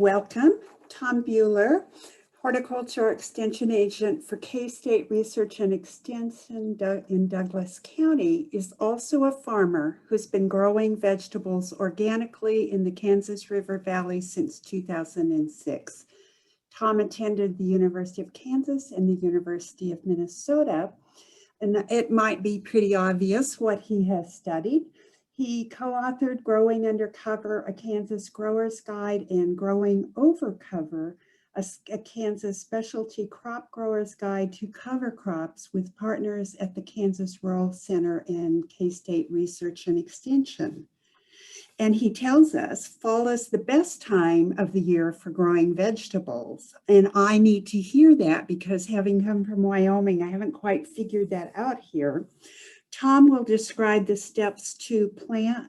Welcome, Tom Bueller, Horticulture Extension Agent for K-State Research and Extension in Douglas County, is also a farmer who's been growing vegetables organically in the Kansas River Valley since 2006. Tom attended the University of Kansas and the University of Minnesota, and it might be pretty obvious what he has studied. He co-authored Growing Under Cover, a Kansas Grower's Guide, and Growing Over Cover, a Kansas Specialty Crop Grower's Guide to Cover Crops with partners at the Kansas Rural Center and K-State Research and Extension. And he tells us fall is the best time of the year for growing vegetables. And I need to hear that because having come from Wyoming, I haven't quite figured that out here. Tom will describe the steps to plan,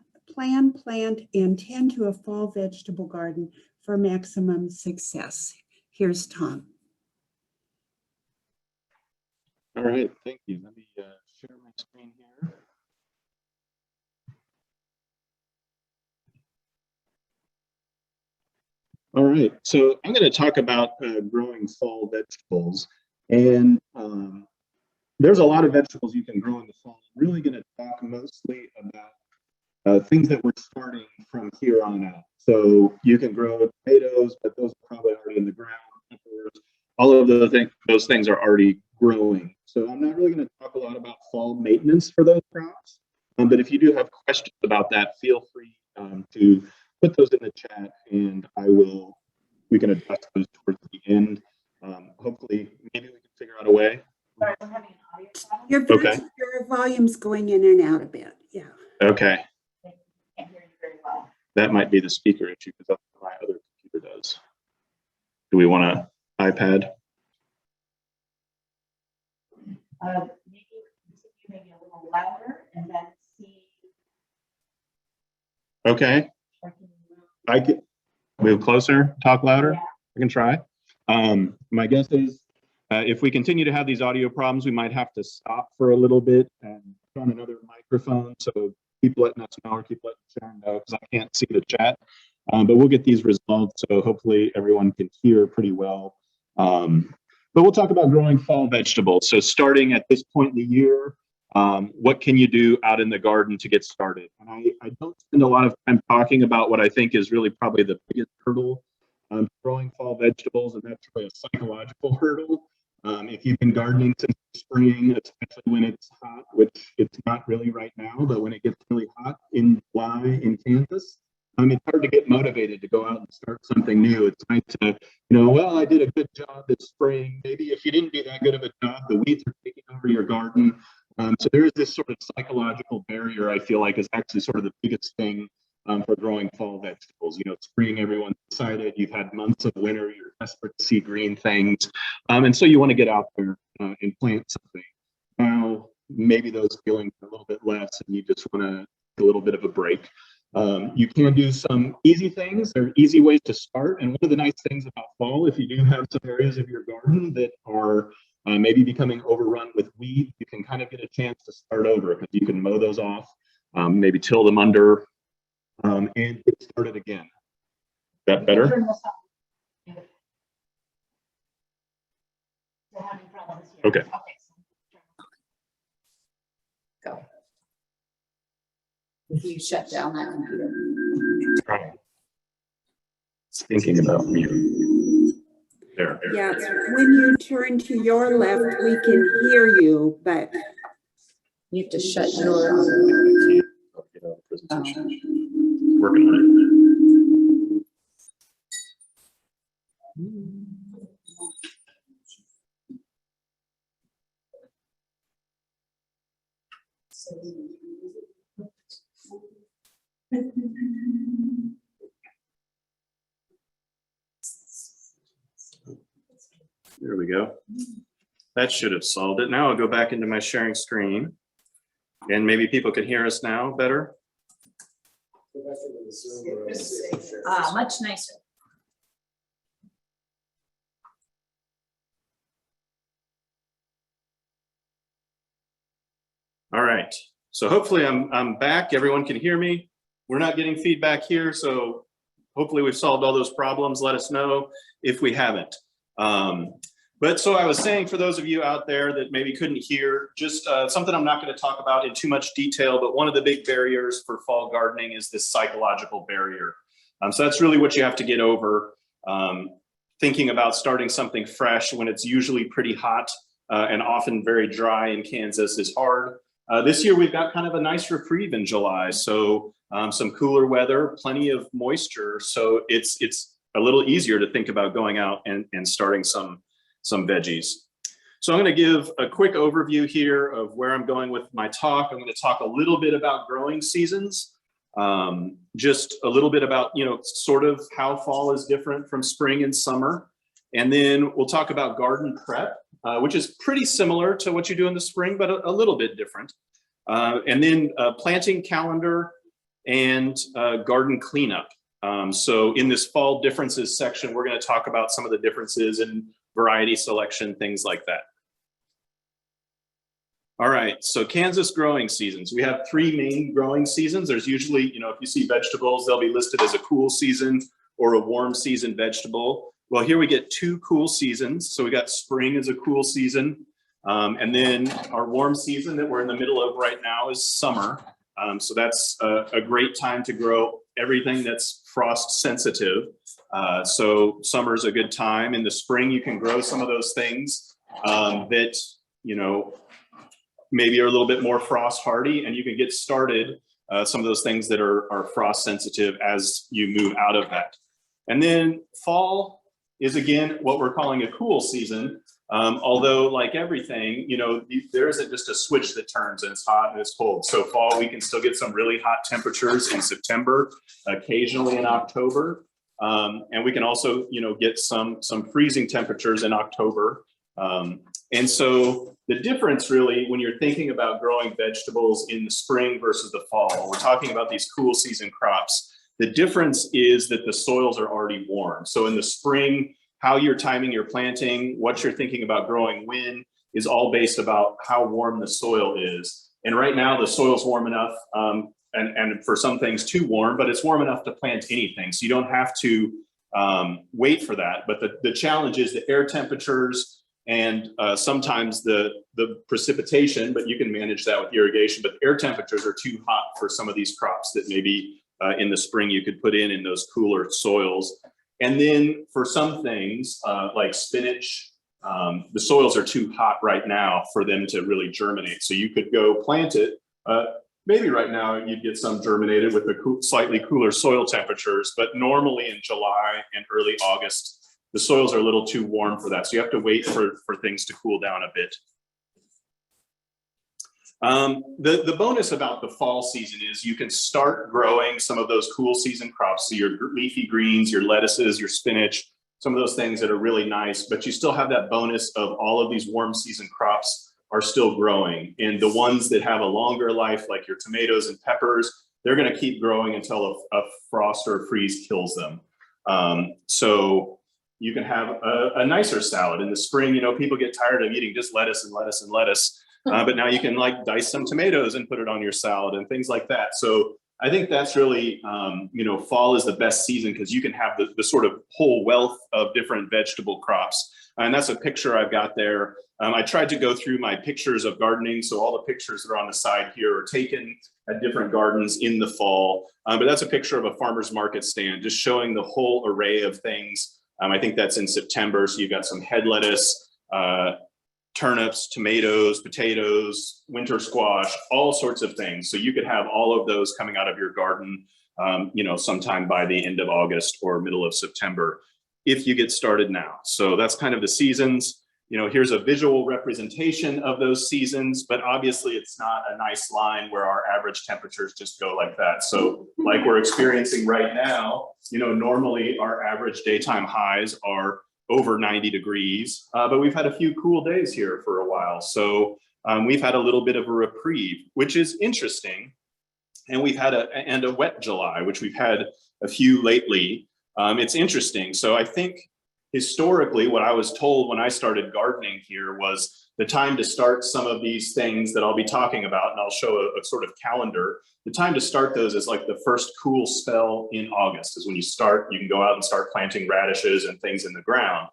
and tend to a fall vegetable garden for maximum success. Here's Tom. All right, thank you. Let me share my screen here. All right, so I'm going to talk about growing fall vegetables, and there's a lot of vegetables you can grow in the fall. I'm really going to talk mostly about things that we're starting from here on out. So you can grow tomatoes, but those are probably already in the ground. All of those things are already growing. So I'm not really going to talk a lot about fall maintenance for those crops. But if you do have questions about that, feel free to put those in the chat, and we can address those towards the end. Hopefully, maybe we can figure out a way. Sorry, we're having an audio problem. Your volume's going in and out a bit. Yeah. Okay. I can't hear you very well. That might be the speaker issue because that's what my other computer does. Do we want an iPad? Maybe a little louder and then see. Okay. I can move closer, talk louder. Yeah. I can try. My guess is if we continue to have these audio problems, we might have to stop for a little bit and put on another microphone. So keep letting us know or keep letting Sharon know because I can't see the chat. But we'll get these resolved. So hopefully everyone can hear pretty well. But we'll talk about growing fall vegetables. So starting at this point in the year, what can you do out in the garden to get started? And I don't spend a lot of time talking about what I think is really probably the biggest hurdle growing fall vegetables, and that's really a psychological hurdle. If you've been gardening since spring, especially when it's hot, which it's not really right now, but when it gets really hot in July in Kansas, it's hard to get motivated to go out and start something new. It's nice to, well, I did a good job this spring. Maybe if you didn't do that good of a job, the weeds are taking over your garden. So there is this sort of psychological barrier, I feel like, is actually sort of the biggest thing for growing fall vegetables. Spring, everyone's excited. You've had months of winter. You're desperate to see green things. And so you want to get out there and plant something. Now, maybe those feelings are a little bit less and you just want to take a little bit of a break. You can do some easy things. There are easy ways to start. And one of the nice things about fall, if you do have some areas of your garden that are maybe becoming overrun with weeds, you can kind of get a chance to start over because you can mow those off, maybe till them under, and get started again. Is that better? Okay. Go. If you shut down that computer. Right. Thinking about mute. There. Yeah, when you turn to your left, we can hear you, but you have to shut your working on it. There we go. That should have solved it. Now I'll go back into my sharing screen and maybe people can hear us now better. Much nicer. All right. So hopefully I'm back. Everyone can hear me. We're not getting feedback here, so hopefully we've solved all those problems. Let us know if we haven't. But so I was saying, for those of you out there that maybe couldn't hear, just something I'm not going to talk about in too much detail, but one of the big barriers for fall gardening is this psychological barrier. So that's really what you have to get over. Thinking about starting something fresh when it's usually pretty hot and often very dry in Kansas is hard. This year we've got kind of a nice reprieve in July, so some cooler weather, plenty of moisture, so it's a little easier to think about going out and starting some veggies. So I'm going to give a quick overview here of where I'm going with my talk. I'm going to talk a little bit about growing seasons, just a little bit about, sort of how fall is different from spring and summer. And then we'll talk about garden prep, which is pretty similar to what you do in the spring, but a little bit different. And then planting calendar and garden cleanup. So in this fall differences section, we're going to talk about some of the differences in variety selection, things like that. All right, so Kansas growing seasons. We have 3 main growing seasons. There's usually, if you see vegetables, they'll be listed as a cool season or a warm season vegetable. Well, here we get 2 cool seasons. So we got spring as a cool season. And then our warm season that we're in the middle of right now is summer. So that's a great time to grow everything that's frost sensitive. So summer's a good time. In the spring, you can grow some of those things that, maybe are a little bit more frost hardy, and you can get started some of those things that are frost sensitive as you move out of that. And then fall is, again, what we're calling a cool season. Although, like everything, there isn't just a switch that turns and it's hot and it's cold. So fall, we can still get some really hot temperatures in September, occasionally in October. And we can also, get some freezing temperatures in October. And so the difference really, when you're thinking about growing vegetables in the spring versus the fall, we're talking about these cool season crops. The difference is that the soils are already warm. So in the spring, how you're timing your planting, what you're thinking about growing when, is all based about how warm the soil is. And right now the soil's warm enough, and for some things too warm, but it's warm enough to plant anything. So you don't have to wait for that. But the challenge is the air temperatures and sometimes the precipitation, but you can manage that with irrigation. But air temperatures are too hot for some of these crops that maybe in the spring you could put in those cooler soils. And then for some things like spinach, the soils are too hot right now for them to really germinate. So you could go plant it. Maybe right now you'd get some germinated with the slightly cooler soil temperatures, but normally in July and early August, the soils are a little too warm for that. So you have to wait for things to cool down a bit. The bonus about the fall season is you can start growing some of those cool season crops. So your leafy greens, your lettuces, your spinach, some of those things that are really nice, but you still have that bonus of all of these warm season crops are still growing. And the ones that have a longer life, like your tomatoes and peppers, they're going to keep growing until a frost or a freeze kills them. So you can have a nicer salad. In the spring, people get tired of eating just lettuce and lettuce and lettuce. But now you can dice some tomatoes and put it on your salad and things like that. So I think that's really, fall is the best season because you can have the sort of whole wealth of different vegetable crops. And that's a picture I've got there. I tried to go through my pictures of gardening. So all the pictures that are on the side here are taken at different gardens in the fall. But that's a picture of a farmer's market stand, just showing the whole array of things. I think that's in September. So you've got some head lettuce, turnips, tomatoes, potatoes, winter squash, all sorts of things. So you could have all of those coming out of your garden, sometime by the end of August or middle of September, if you get started now. So that's kind of the seasons. Here's a visual representation of those seasons, but obviously it's not a nice line where our average temperatures just go like that. So like we're experiencing right now, normally our average daytime highs are over 90 degrees, but we've had a few cool days here for a while. So we've had a little bit of a reprieve, which is interesting. And we've had a wet July, which we've had a few lately. It's interesting. So I think historically, what I was told when I started gardening here was the time to start some of these things that I'll be talking about, and I'll show a sort of calendar. The time to start those is like the first cool spell in August is when you start, you can go out and start planting radishes and things in the ground.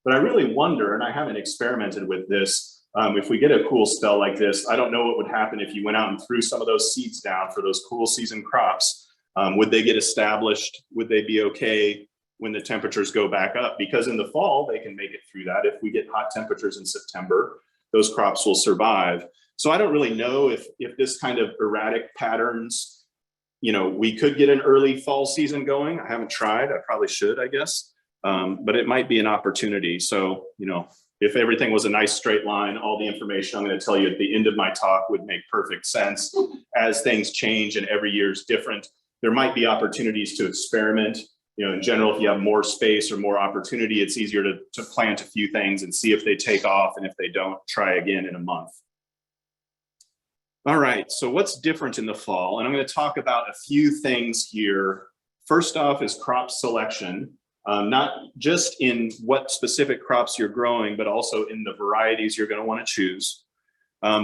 But I really wonder, and I haven't experimented with this, if we get a cool spell like this, I don't know what would happen if you went out and threw some of those seeds down for those cool season crops. Would they get established? Would they be okay when the temperatures go back up? Because in the fall, they can make it through that. If we get hot temperatures in September, those crops will survive. So I don't really know if this kind of erratic patterns, we could get an early fall season going. I haven't tried. I probably should, I guess. But it might be an opportunity. So, if everything was a nice straight line, all the information I'm going to tell you at the end of my talk would make perfect sense. As things change and every year is different, there might be opportunities to experiment. In general, if you have more space or more opportunity, it's easier to plant a few things and see if they take off. And if they don't, try again in a month. All right, so what's different in the fall? And I'm going to talk about a few things here. First off is crop selection. Not just in what specific crops you're growing, but also in the varieties you're going to want to choose.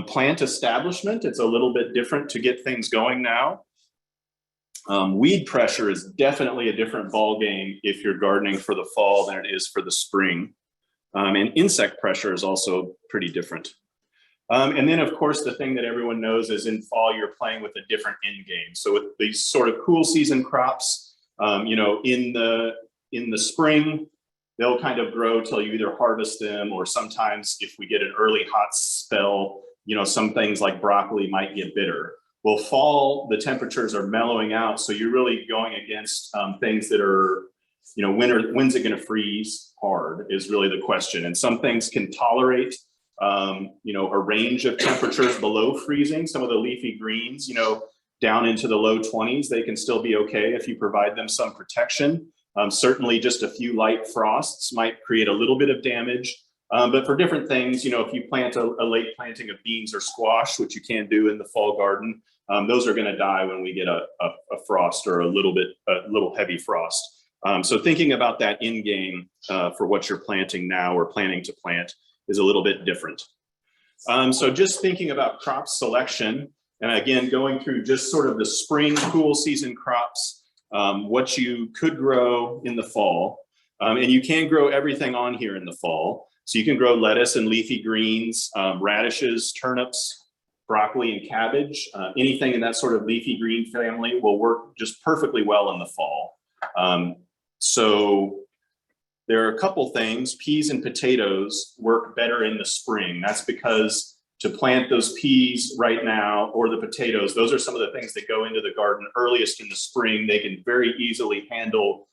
Plant establishment, it's a little bit different to get things going now. Weed pressure is definitely a different ballgame if you're gardening for the fall than it is for the spring. And insect pressure is also pretty different. And then, of course, the thing that everyone knows is in fall, you're playing with a different end game. So with these sort of cool season crops, in the spring, they'll kind of grow till you either harvest them, or sometimes if we get an early hot spell, some things like broccoli might get bitter. Well, fall, the temperatures are mellowing out. So you're really going against things that are, when's it going to freeze hard is really the question. And some things can tolerate, a range of temperatures below freezing. Some of the leafy greens, down into the low 20s, they can still be okay if you provide them some protection. Certainly just a few light frosts might create a little bit of damage. But for different things, if you plant a late planting of beans or squash, which you can do in the fall garden, those are going to die when we get a frost or a little heavy frost. So thinking about that in game for what you're planting now or planning to plant is a little bit different. So just thinking about crop selection, and again, going through just sort of the spring cool season crops, what you could grow in the fall. And you can grow everything on here in the fall. So you can grow lettuce and leafy greens, radishes, turnips, broccoli, and cabbage. Anything in that sort of leafy green family will work just perfectly well in the fall. So there are a couple things. Peas and potatoes work better in the spring. That's because to plant those peas right now, or the potatoes, those are some of the things that go into the garden earliest in the spring. They can very easily handle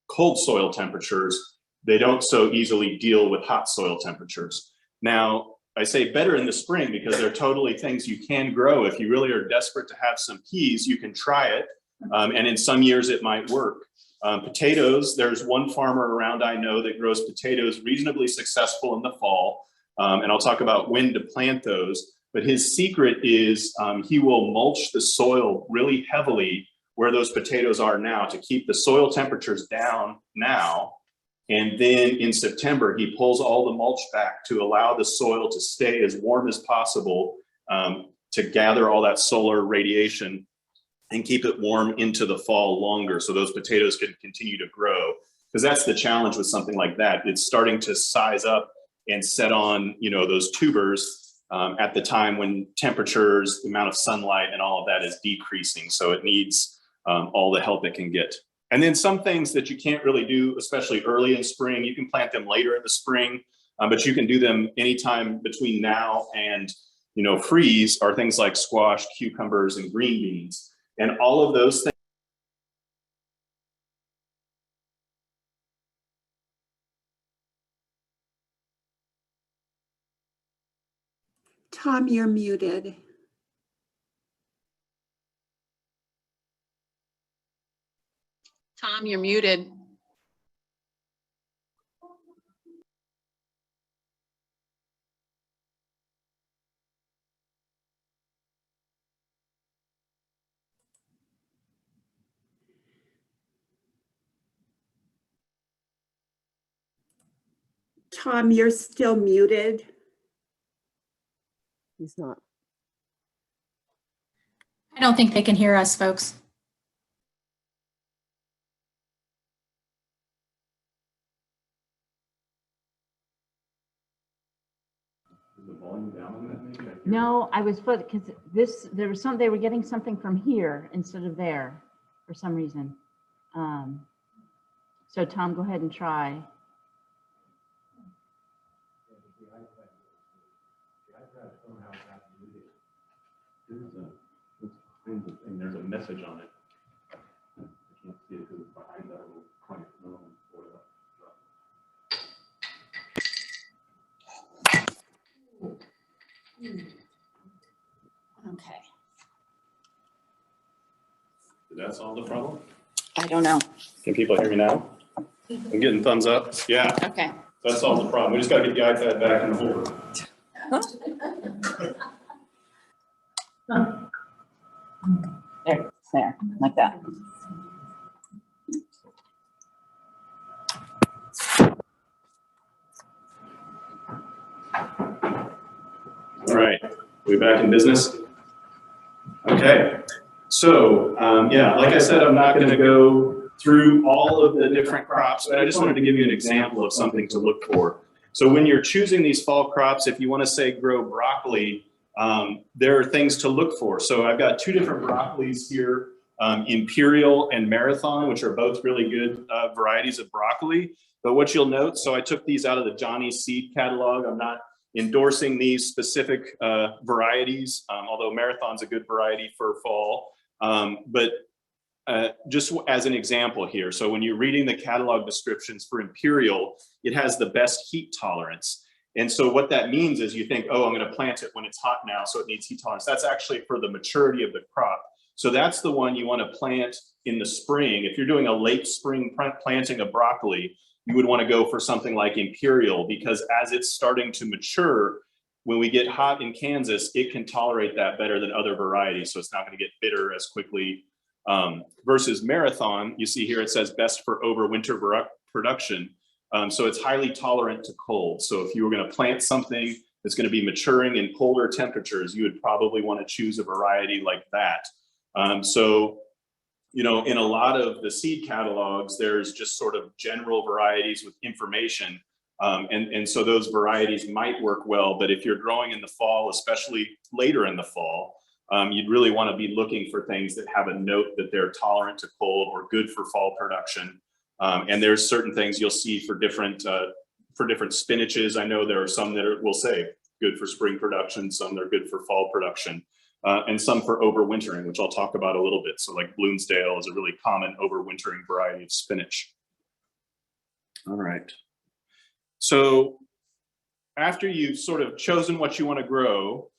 cold soil temperatures. They don't so easily deal with hot soil temperatures. Now, I say better in the spring because they're totally things you can grow. If you really are desperate to have some peas, you can try it. And in some years it might work. Potatoes, there's one farmer around I know that grows potatoes reasonably successful in the fall. And I'll talk about when to plant those. But his secret is he will mulch the soil really heavily where those potatoes are now to keep the soil temperatures down now. And then in September, he pulls all the mulch back to allow the soil to stay as warm as possible to gather all that solar radiation and keep it warm into the fall longer so those potatoes can continue to grow. Because that's the challenge with something like that. It's starting to size up and set on, those tubers at the time when temperatures, the amount of sunlight and all of that is decreasing. So it needs all the help it can get. And then some things that you can't really do, especially early in spring, you can plant them later in the spring, but you can do them anytime between now and, freeze, are things like squash, cucumbers, and green beans. And all of those things. Tom, you're muted. Tom, you're muted. Tom, you're still muted. He's not. I don't think they can hear us, folks. No, I was, because there was they were getting something from here instead of there for some reason. So Tom, go ahead and try. There's a message on it. I can't see it because it's behind that little client. Okay. Did that solve the problem? I don't know. Can people hear me now? I'm getting thumbs up. Yeah, Okay. that solves the problem. We just got to get the iPad back in the holder. There, like that. All right, we back in business? Okay, so yeah, like I said, I'm not going to go through all of the different crops, but I just wanted to give you an example of something to look for. So when you're choosing these fall crops, if you want to say grow broccoli, there are things to look for. So I've got two different broccolis here, Imperial and Marathon, which are both really good varieties of broccoli. But what you'll note, so I took these out of the Johnny's seed catalog. I'm not endorsing these specific varieties, although Marathon's a good variety for fall. But just as an example here, so when you're reading the catalog descriptions for Imperial, it has the best heat tolerance. And so what that means is you think, oh, I'm going to plant it when it's hot now, so it needs heat tolerance. That's actually for the maturity of the crop. So that's the one you want to plant in the spring. If you're doing a late spring planting of broccoli, you would want to go for something like Imperial, because as it's starting to mature, when we get hot in Kansas, it can tolerate that better than other varieties. So it's not going to get bitter as quickly. Versus Marathon, you see here it says best for overwinter production. So it's highly tolerant to cold. So if you were going to plant something that's going to be maturing in colder temperatures, you would probably want to choose a variety like that. So, you know, in a lot of the seed catalogs, there's just sort of general varieties with information. And so those varieties might work well, but if you're growing in the fall, especially later in the fall, you'd really want to be looking for things that have a note that they're tolerant to cold or good for fall production. And there's certain things you'll see for different spinaches. I know there are some that will say good for spring production, some that are good for fall production, and some for overwintering, which I'll talk about a little bit. So like Bloomsdale is a really common overwintering variety of spinach. All right. So after you've sort of chosen what you want to grow,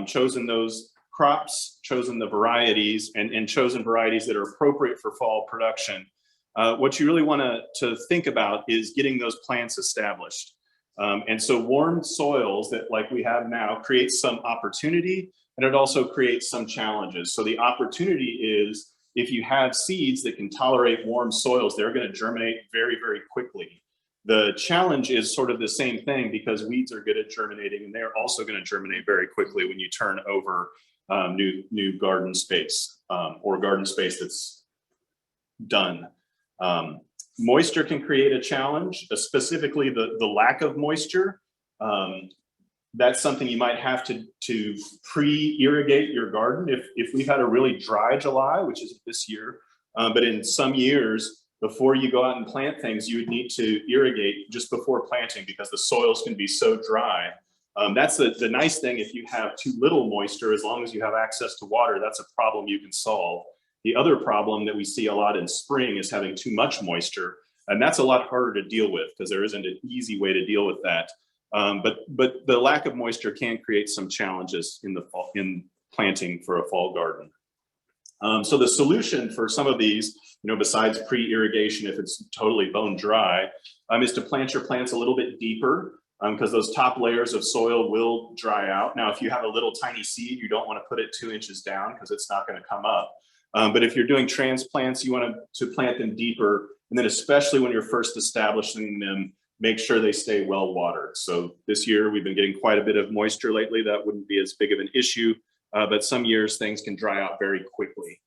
chosen those crops, chosen the varieties, and chosen varieties that are appropriate for fall production, what you really want to think about is getting those plants established. And so warm soils that like we have now create some opportunity, and it also creates some challenges. So the opportunity is if you have seeds that can tolerate warm soils, they're going to germinate very, very quickly. The challenge is sort of the same thing, because weeds are good at germinating, and they're also going to germinate very quickly when you turn over new garden space or garden space that's done. Moisture can create a challenge, specifically the lack of moisture. That's something you might have to pre-irrigate your garden. If we've had a really dry July, which is this year, but in some years, before you go out and plant things, you would need to irrigate just before planting, because the soils can be so dry. That's the nice thing. If you have too little moisture, as long as you have access to water, that's a problem you can solve. The other problem that we see a lot in spring is having too much moisture, and that's a lot harder to deal with because there isn't an easy way to deal with that. But the lack of moisture can create some challenges in the fall, in planting for a fall garden. So the solution for some of these, besides pre-irrigation, if it's totally bone dry, is to plant your plants a little bit deeper, because those top layers of soil will dry out. Now, if you have a little tiny seed, you don't want to put it 2 inches down because it's not going to come up. But if you're doing transplants, you want to plant them deeper. And then especially when you're first establishing them, make sure they stay well watered. So this year we've been getting quite a bit of moisture lately. That wouldn't be as big of an issue, but some years things can dry out very quickly.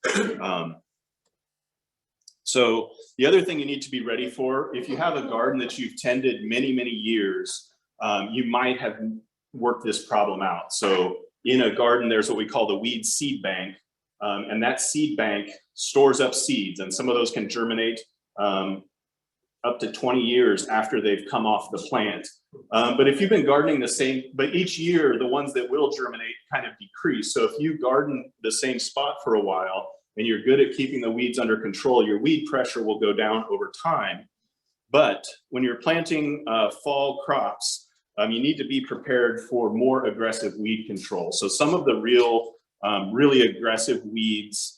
So the other thing you need to be ready for, if you have a garden that you've tended many, many years, you might have worked this problem out. So in a garden, there's what we call the weed seed bank, and that seed bank stores up seeds, and some of those can germinate up to 20 years after they've come off the plant. But if you've been gardening the same, but each year the ones that will germinate kind of decrease. So if you garden the same spot for a while and you're good at keeping the weeds under control, your weed pressure will go down over time. But when you're planting fall crops, you need to be prepared for more aggressive weed control. So some of the really aggressive weeds,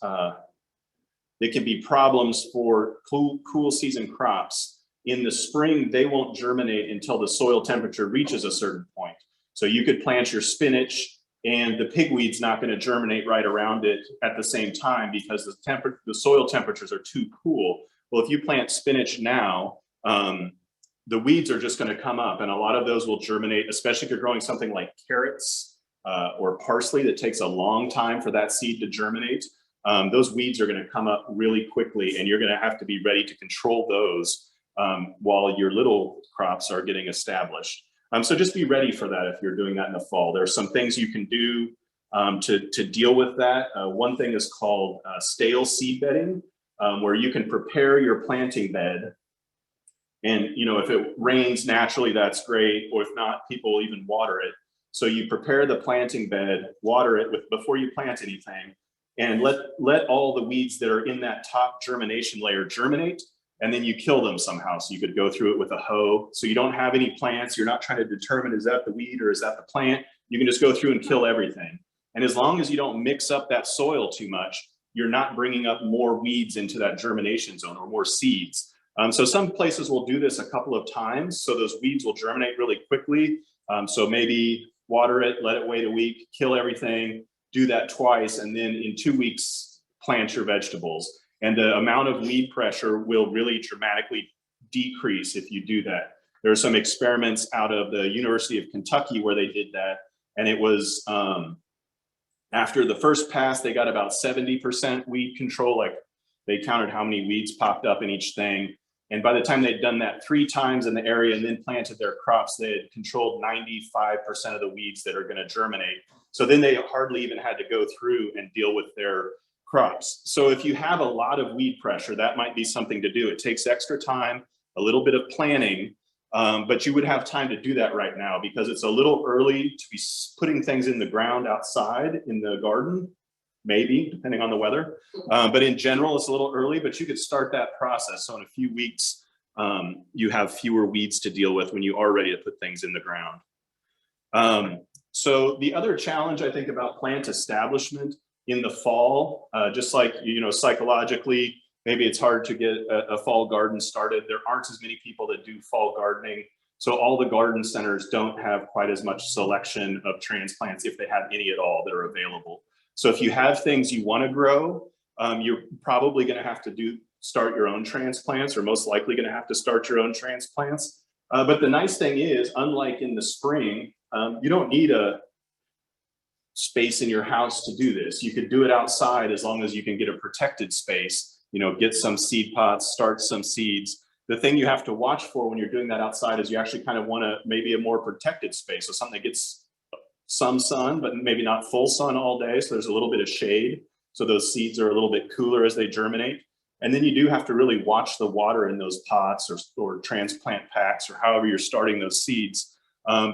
they can be problems for cool season crops. In the spring, they won't germinate until the soil temperature reaches a certain point. So you could plant your spinach and the pigweed's not going to germinate right around it at the same time because the soil temperatures are too cool. Well, if you plant spinach now, the weeds are just going to come up, and a lot of those will germinate, especially if you're growing something like carrots or parsley that takes a long time for that seed to germinate. Those weeds are going to come up really quickly, and you're going to have to be ready to control those while your little crops are getting established. So just be ready for that if you're doing that in the fall. There are some things you can do to deal with that. One thing is called stale seed bedding, where you can prepare your planting bed. And if it rains naturally, that's great. Or if not, people even water it. So you prepare the planting bed, water it before you plant anything, and let all the weeds that are in that top germination layer germinate, and then you kill them somehow. So you could go through it with a hoe. So you don't have any plants. You're not trying to determine, is that the weed or is that the plant? You can just go through and kill everything. And as long as you don't mix up that soil too much, you're not bringing up more weeds into that germination zone or more seeds. So some places will do this a couple of times. So those weeds will germinate really quickly. So maybe water it, let it wait a week, kill everything, do that twice, and then in 2 weeks, plant your vegetables. And the amount of weed pressure will really dramatically decrease if you do that. There are some experiments out of the University of Kentucky where they did that. And it was after the first pass, they got about 70% weed control. Like they counted how many weeds popped up in each thing. And by the time they'd done that 3 times in the area and then planted their crops, they had controlled 95% of the weeds that are going to germinate. So then they hardly even had to go through and deal with their crops. So if you have a lot of weed pressure, that might be something to do. It takes extra time, a little bit of planning, but you would have time to do that right now because it's a little early to be putting things in the ground outside in the garden. Maybe, depending on the weather. But in general, it's a little early, but you could start that process. So in a few weeks, you have fewer weeds to deal with when you are ready to put things in the ground. So the other challenge I think about plant establishment in the fall, just like, psychologically, maybe it's hard to get a fall garden started. There aren't as many people that do fall gardening. So all the garden centers don't have quite as much selection of transplants, if they have any at all, that are available. So if you have things you want to grow, you're probably going to have to start your own transplants, or most likely going to have to start your own transplants. But the nice thing is, unlike in the spring, you don't need a space in your house to do this. You could do it outside as long as you can get a protected space, get some seed pots, start some seeds. The thing you have to watch for when you're doing that outside is you actually kind of want maybe a more protected space. So something that gets some sun, but maybe not full sun all day. So there's a little bit of shade. So those seeds are a little bit cooler as they germinate. And then you do have to really watch the water in those pots or transplant packs or however you're starting those seeds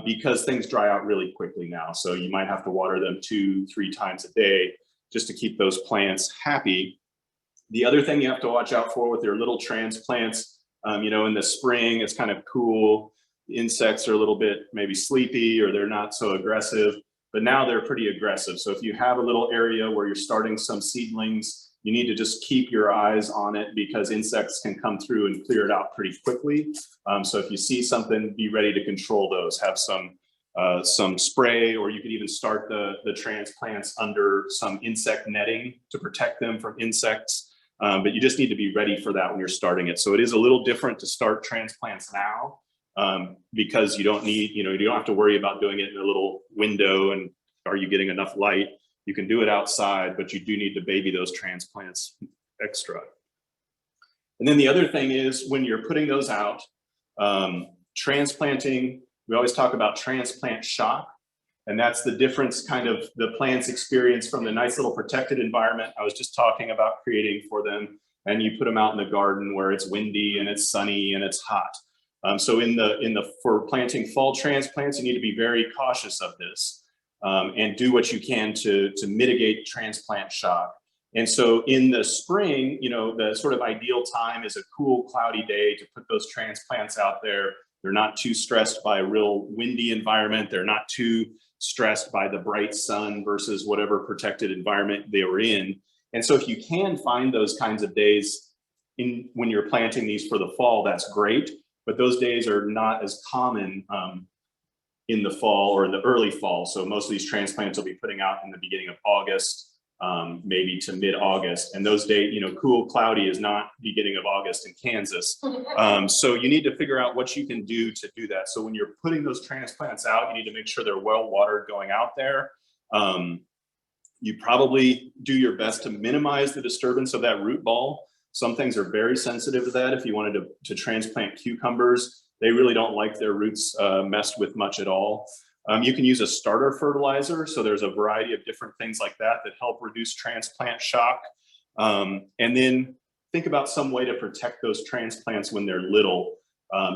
because things dry out really quickly now. So you might have to water them 2-3 times a day just to keep those plants happy. The other thing you have to watch out for with your little transplants, in the spring, it's kind of cool. Insects are a little bit maybe sleepy or they're not so aggressive, but now they're pretty aggressive. So if you have a little area where you're starting some seedlings, you need to just keep your eyes on it because insects can come through and clear it out pretty quickly. So if you see something, be ready to control those. Have some spray, or you could even start the transplants under some insect netting to protect them from insects. But you just need to be ready for that when you're starting it. So it is a little different to start transplants now because you don't need, you don't have to worry about doing it in a little window and are you getting enough light? You can do it outside, but you do need to baby those transplants extra. And then the other thing is when you're putting those out, transplanting, we always talk about transplant shock. And that's the difference kind of the plants experience from the nice little protected environment I was just talking about creating for them. And you put them out in the garden where it's windy and it's sunny and it's hot. So for planting fall transplants, you need to be very cautious of this and do what you can to mitigate transplant shock. And so in the spring, the sort of ideal time is a cool, cloudy day to put those transplants out there. They're not too stressed by a real windy environment. They're not too stressed by the bright sun versus whatever protected environment they were in. And so if you can find those kinds of days when you're planting these for the fall, that's great. But those days are not as common in the fall or in the early fall. So most of these transplants will be putting out in the beginning of August, maybe to mid-August. And those days, cool, cloudy is not beginning of August in Kansas. So you need to figure out what you can do to do that. So when you're putting those transplants out, you need to make sure they're well watered going out there. You probably do your best to minimize the disturbance of that root ball. Some things are very sensitive to that. If you wanted to transplant cucumbers, they really don't like their roots messed with much at all. You can use a starter fertilizer. So there's a variety of different things like that that help reduce transplant shock. And then think about some way to protect those transplants when they're little.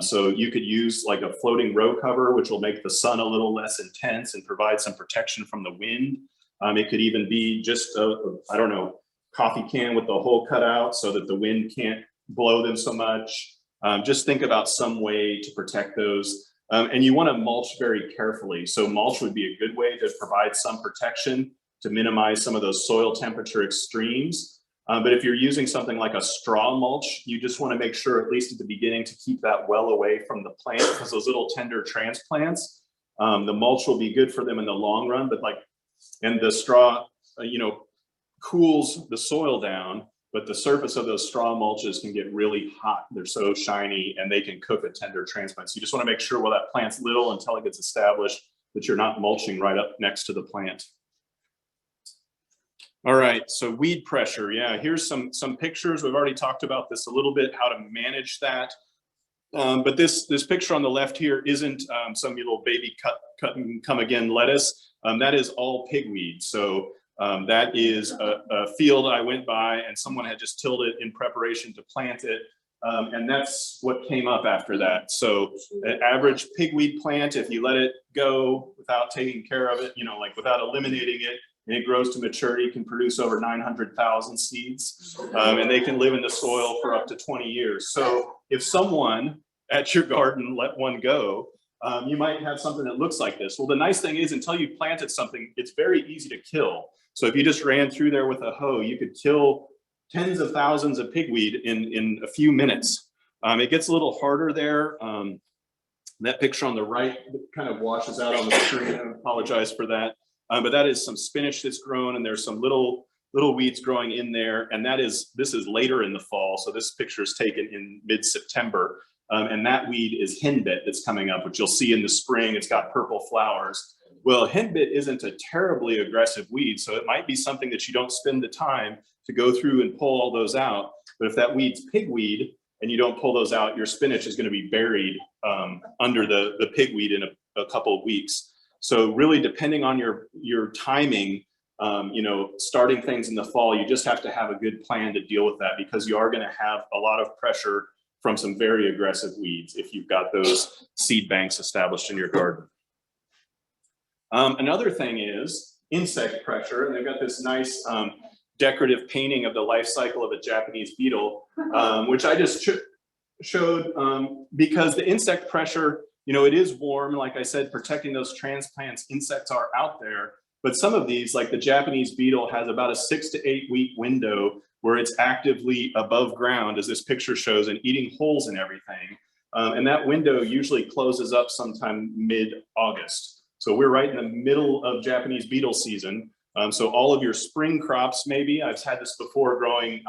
So you could use like a floating row cover, which will make the sun a little less intense and provide some protection from the wind. It could even be just I don't know, coffee can with the hole cut out so that the wind can't blow them so much. Just think about some way to protect those. And you want to mulch very carefully. So mulch would be a good way to provide some protection to minimize some of those soil temperature extremes. But if you're using something like a straw mulch, you just want to make sure, at least at the beginning, to keep that well away from the plant, because those little tender transplants, the mulch will be good for them in the long run, but and the straw, cools the soil down, but the surface of those straw mulches can get really hot. They're so shiny and they can cook a tender transplant. So you just want to make sure while that plant's little until it gets established that you're not mulching right up next to the plant. All right, so weed pressure. Yeah, here's some pictures. We've already talked about this a little bit, how to manage that. But this picture on the left here isn't some little baby cut and come again lettuce. That is all pigweed. So that is a field I went by and someone had just tilled it in preparation to plant it. And that's what came up after that. So an average pigweed plant, if you let it go without taking care of it, without eliminating it, and it grows to maturity, can produce over 900,000 seeds. And they can live in the soil for up to 20 years. So if someone at your garden let one go, you might have something that looks like this. Well, the nice thing is until you planted something, it's very easy to kill. So if you just ran through there with a hoe, you could kill tens of thousands of pigweed in a few minutes. It gets a little harder there. That picture on the right kind of washes out on the screen. I apologize for that. But that is some spinach that's grown, and there's some little weeds growing in there. And this is later in the fall. So this picture is taken in mid-September. And that weed is henbit that's coming up, which you'll see in the spring. It's got purple flowers. Well, henbit isn't a terribly aggressive weed, so it might be something that you don't spend the time to go through and pull all those out. But if that weed's pigweed and you don't pull those out, your spinach is going to be buried under the pigweed in a couple of weeks. So really, depending on your timing, starting things in the fall, you just have to have a good plan to deal with that, because you are going to have a lot of pressure from some very aggressive weeds if you've got those seed banks established in your garden. Another thing is insect pressure, and they've got this nice decorative painting of the life cycle of a Japanese beetle, which I just showed because the insect pressure, it is warm. Like I said, protecting those transplants, insects are out there, but some of these, like the Japanese beetle, has about a 6 to 8 week window where it's actively above ground, as this picture shows, and eating holes in everything. And that window usually closes up sometime mid-August. So we're right in the middle of Japanese beetle season. So all of your spring crops, maybe, I've had this before growing,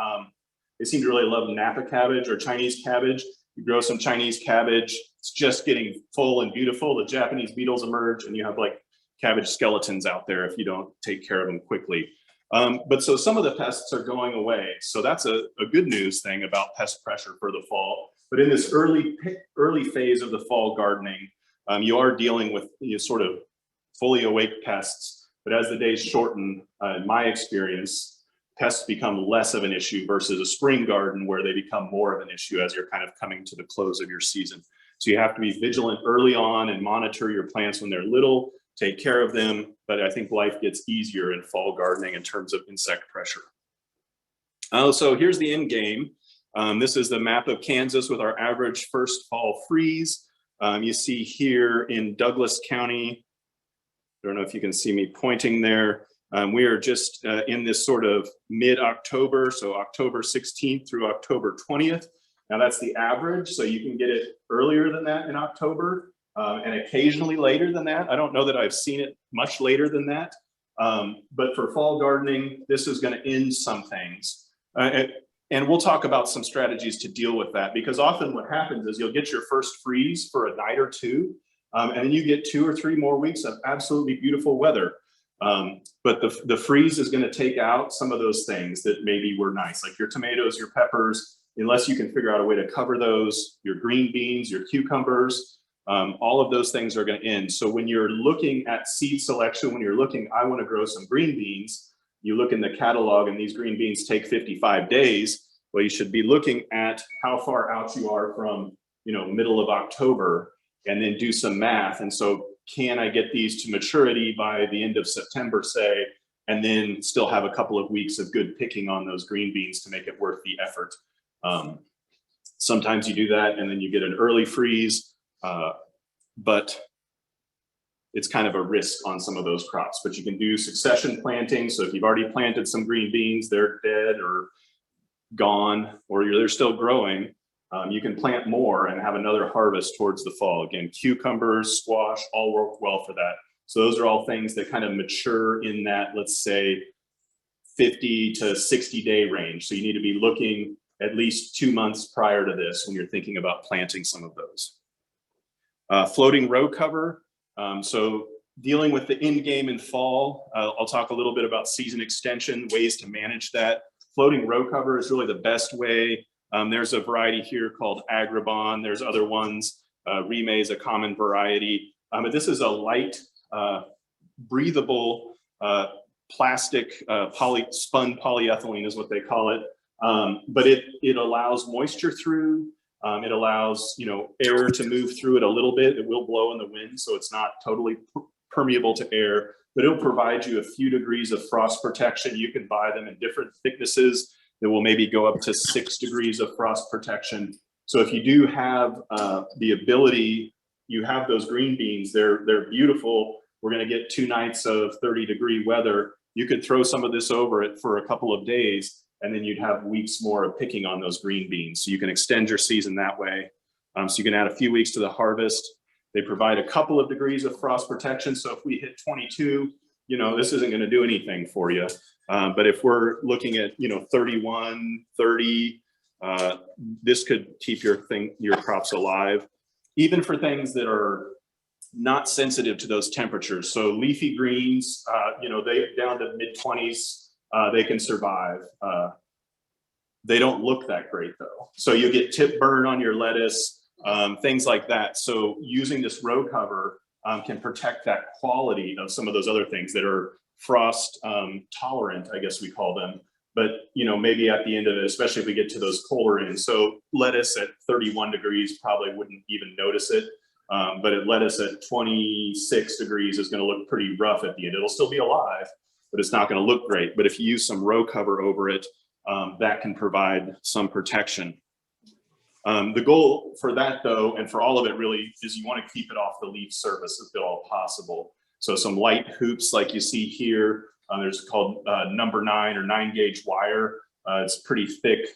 they seem to really love Napa cabbage or Chinese cabbage. You grow some Chinese cabbage it's just getting full and beautiful, the Japanese beetles emerge, and you have like cabbage skeletons out there if you don't take care of them quickly. But so some of the pests are going away. So that's a good news thing about pest pressure for the fall. But in this early phase of the fall gardening, you are dealing with sort of fully awake pests. But as the days shorten, in my experience, pests become less of an issue versus a spring garden where they become more of an issue as you're kind of coming to the close of your season. So you have to be vigilant early on and monitor your plants when they're little, take care of them. But I think life gets easier in fall gardening in terms of insect pressure. So here's the end game. This is the map of Kansas with our average first fall freeze. You see here in Douglas County, I don't know if you can see me pointing there. We are just in this sort of mid-October, so October 16th through October 20th. Now that's the average, so you can get it earlier than that in October and occasionally later than that. I don't know that I've seen it much later than that, but for fall gardening, this is going to end some things. And we'll talk about some strategies to deal with that, because often what happens is you'll get your first freeze for a night or two, and then you get 2 or 3 more weeks of absolutely beautiful weather. But the freeze is going to take out some of those things that maybe were nice, like your tomatoes, your peppers, unless you can figure out a way to cover those, your green beans, your cucumbers, all of those things are going to end. So when you're looking at seed selection, when you're looking, I want to grow some green beans, you look in the catalog and these green beans take 55 days. Well, you should be looking at how far out you are from, middle of October, and then do some math. And so can I get these to maturity by the end of September, say, and then still have a couple of weeks of good picking on those green beans to make it worth the effort? Sometimes you do that and then you get an early freeze, but it's kind of a risk on some of those crops. But you can do succession planting. So if you've already planted some green beans, they're dead or gone, or they're still growing, you can plant more and have another harvest towards the fall. Again, cucumbers, squash, all work well for that. So those are all things that kind of mature in that, let's say, 50 to 60 day range. So you need to be looking at least 2 months prior to this when you're thinking about planting some of those. Floating row cover. So dealing with the end game in fall, I'll talk a little bit about season extension, ways to manage that. Floating row cover is really the best way. There's a variety here called Agribon. There's other ones. Rime is a common variety. But this is a light, breathable plastic spun polyethylene is what they call it. But it allows moisture through. It allows air to move through it a little bit. It will blow in the wind, so it's not totally permeable to air, but it'll provide you a few degrees of frost protection. You can buy them in different thicknesses that will maybe go up to 6 degrees of frost protection. So if you do have the ability, you have those green beans, they're beautiful. We're going to get 2 nights of 30-degree weather. You could throw some of this over it for a couple of days, and then you'd have weeks more of picking on those green beans. So you can extend your season that way. So you can add a few weeks to the harvest. They provide a couple of degrees of frost protection. So if we hit 22, this isn't going to do anything for you. But if we're looking at, 31, 30, this could keep your crops alive, even for things that are not sensitive to those temperatures. So leafy greens, they down to mid-20s, they can survive. They don't look that great though. So you get tip burn on your lettuce, things like that. So using this row cover can protect that quality of some of those other things that are frost tolerant, I guess we call them. But maybe at the end of it, especially if we get to those colder ends. So lettuce at 31 degrees probably wouldn't even notice it. But lettuce at 26 degrees is going to look pretty rough at the end. It'll still be alive, but it's not going to look great. But if you use some row cover over it, that can provide some protection. The goal for that though, and for all of it really, is you want to keep it off the leaf surface if at all possible. So some light hoops like you see here, there's called number 9 or 9-gauge wire. It's pretty thick.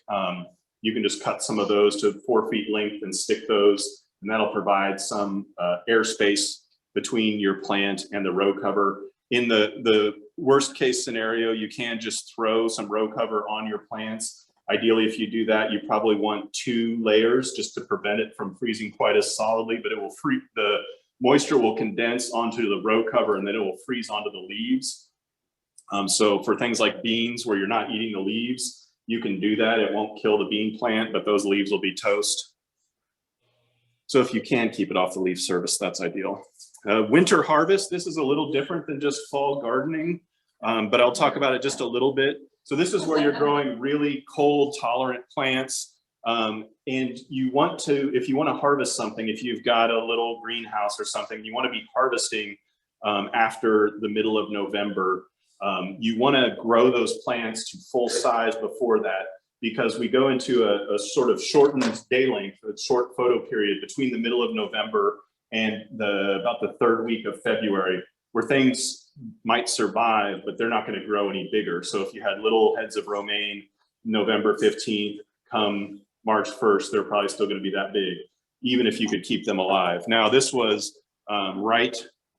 You can just cut some of those to 4 feet length and stick those, and that'll provide some airspace between your plant and the row cover. In the worst case scenario, you can just throw some row cover on your plants Ideally, if you do that, you probably want 2 layers just to prevent it from freezing quite as solidly, but it will the moisture will condense onto the row cover and then it will freeze onto the leaves. So for things like beans where you're not eating the leaves, you can do that. It won't kill the bean plant, but those leaves will be toast. So if you can keep it off the leaf surface, that's ideal. Winter harvest, this is a little different than just fall gardening, but I'll talk about it just a little bit. So this is where you're growing really cold tolerant plants. And you want to, if you want to harvest something, if you've got a little greenhouse or something, you want to be harvesting after the middle of November. You want to grow those plants to full size before that, because we go into a sort of shortened day length, a short photo period between the middle of November and about the 3rd week of February, where things might survive, but they're not going to grow any bigger. So if you had little heads of romaine November 15th, come March 1st, they're probably still going to be that big, even if you could keep them alive. Now, this was right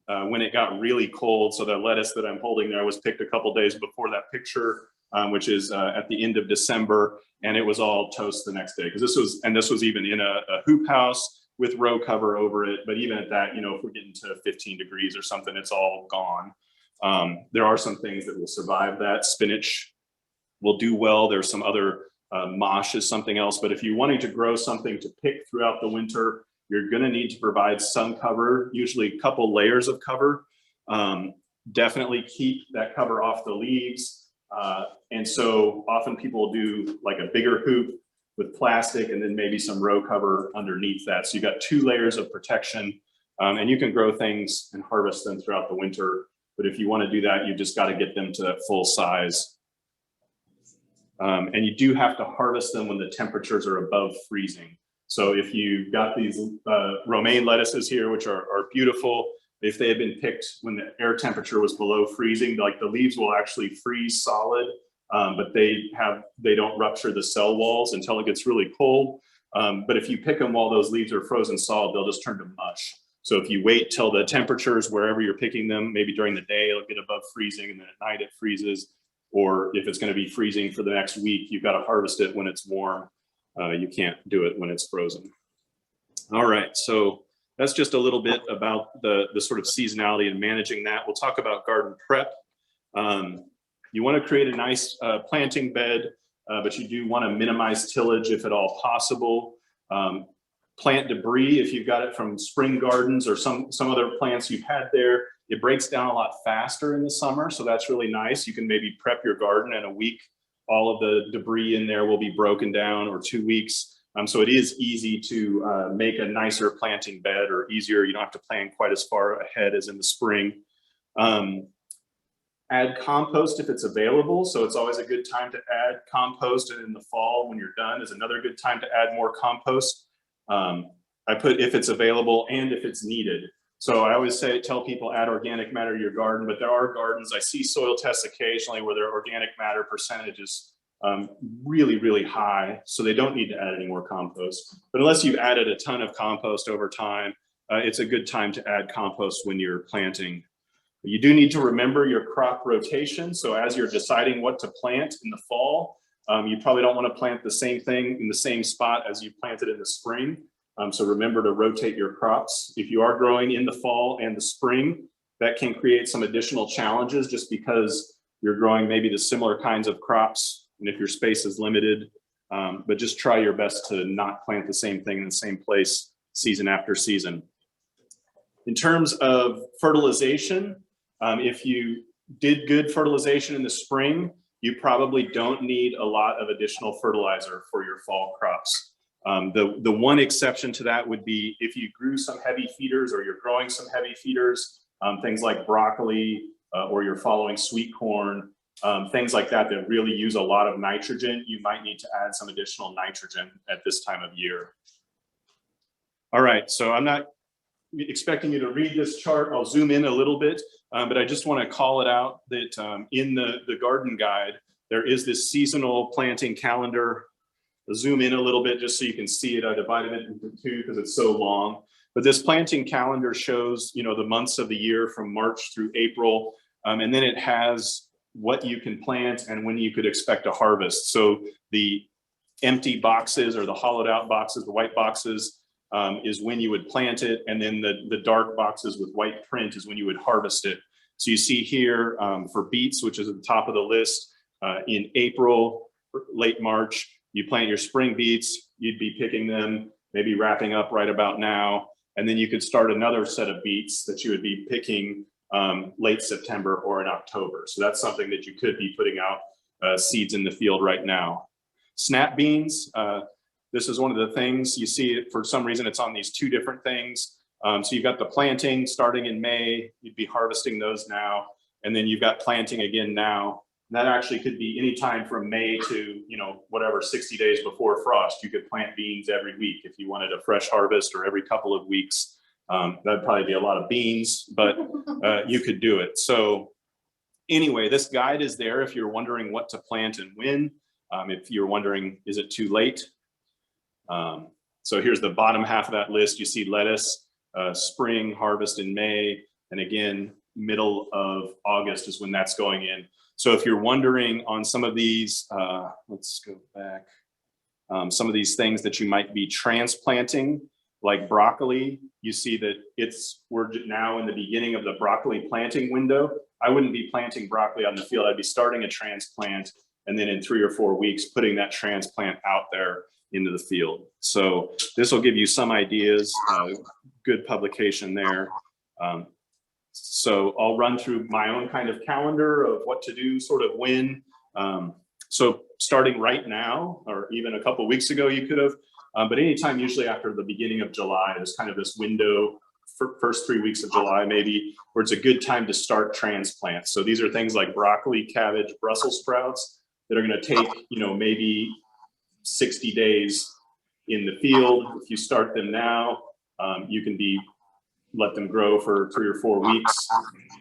when it got really cold. So the lettuce that I'm holding there was picked a couple days before that picture, which is at the end of December, and it was all toast the next day. Because this was even in a hoop house with row cover over it. But even at that, you know, if we're getting to 15 degrees or something, it's all gone. There are some things that will survive that. Spinach will do well. There's some other, mosh is something else. But if you're wanting to grow something to pick throughout the winter, you're going to need to provide some cover, usually a couple layers of cover. Definitely keep that cover off the leaves. And so often people will do like a bigger hoop with plastic and then maybe some row cover underneath that. So you got 2 layers of protection, and you can grow things and harvest them throughout the winter. But if you want to do that, you just got to get them to full size. And you do have to harvest them when the temperatures are above freezing. So if you got these romaine lettuces here, which are beautiful, if they had been picked when the air temperature was below freezing, like the leaves will actually freeze solid, but they don't rupture the cell walls until it gets really cold. But if you pick them while those leaves are frozen solid, they'll just turn to mush. So if you wait till the temperatures wherever you're picking them, maybe during the day it'll get above freezing and then at night it freezes. Or if it's going to be freezing for the next week, you've got to harvest it when it's warm. You can't do it when it's frozen. All right, so that's just a little bit about the sort of seasonality and managing that. We'll talk about garden prep. You want to create a nice planting bed, but you do want to minimize tillage if at all possible. Plant debris, if you've got it from spring gardens or some other plants you've had there, it breaks down a lot faster in the summer, so that's really nice. You can maybe prep your garden in a week. All of the debris in there will be broken down, or 2 weeks. So it is easy to make a nicer planting bed, or easier. You don't have to plan quite as far ahead as in the spring. Add compost if it's available. So it's always a good time to add compost, and in the fall when you're done is another good time to add more compost. I put if it's available and if it's needed. So I always tell people add organic matter to your garden, but there are gardens, I see soil tests occasionally where their organic matter percentage is really, really high. So they don't need to add any more compost. But unless you've added a ton of compost over time, it's a good time to add compost when you're planting. You do need to remember your crop rotation. So as you're deciding what to plant in the fall, you probably don't want to plant the same thing in the same spot as you planted in the spring. So remember to rotate your crops. If you are growing in the fall and the spring, that can create some additional challenges just because you're growing maybe the similar kinds of crops, and if your space is limited, but just try your best to not plant the same thing in the same place season after season. In terms of fertilization, if you did good fertilization in the spring, you probably don't need a lot of additional fertilizer for your fall crops. The one exception to that would be if you grew some heavy feeders, or you're growing some heavy feeders, things like broccoli, or you're following sweet corn, things like that that really use a lot of nitrogen, you might need to add some additional nitrogen at this time of year. All right, so I'm not expecting you to read this chart. I'll zoom in a little bit, but I just want to call it out that in the garden guide, there is this seasonal planting calendar. I'll zoom in a little bit just so you can see it. I divided it into 2 because it's so long. But this planting calendar shows, you know, the months of the year from March through April, and then it has what you can plant and when you could expect to harvest. So the empty boxes or the hollowed out boxes, the white boxes, is when you would plant it. And then the dark boxes with white print is when you would harvest it. So you see here for beets, which is at the top of the list, in April, late March, you plant your spring beets, you'd be picking them, maybe wrapping up right about now. And then you could start another set of beets that you would be picking late September or in October. So that's something that you could be putting out seeds in the field right now. Snap beans, this is one of the things you see it for some reason it's on these two different things. So you've got the planting starting in May, you'd be harvesting those now. And then you've got planting again now. And that actually could be any time from May to, you know, whatever, 60 days before frost. You could plant beans every week if you wanted a fresh harvest, or every couple of weeks. That'd probably be a lot of beans, but you could do it. So anyway, this guide is there if you're wondering what to plant and when. If you're wondering, is it too late? So here's the bottom half of that list. You see lettuce, spring harvest in May, and again, middle of August is when that's going in. So if you're wondering on some of these, let's go back, some of these things that you might be transplanting, like broccoli, you see that we're now in the beginning of the broccoli planting window. I wouldn't be planting broccoli on the field. I'd be starting a transplant, and then in 3 or 4 weeks, putting that transplant out there into the field. So this will give you some ideas, good publication there. So I'll run through my own kind of calendar of what to do, sort of when. So starting right now, or even a couple of weeks ago, you could have, but anytime usually after the beginning of July, there's kind of this window, first 3 weeks of July maybe, where it's a good time to start transplants. So these are things like broccoli, cabbage, Brussels sprouts that are going to take, you know, maybe 60 days in the field. If you start them now, you can let them grow for 3 or 4 weeks,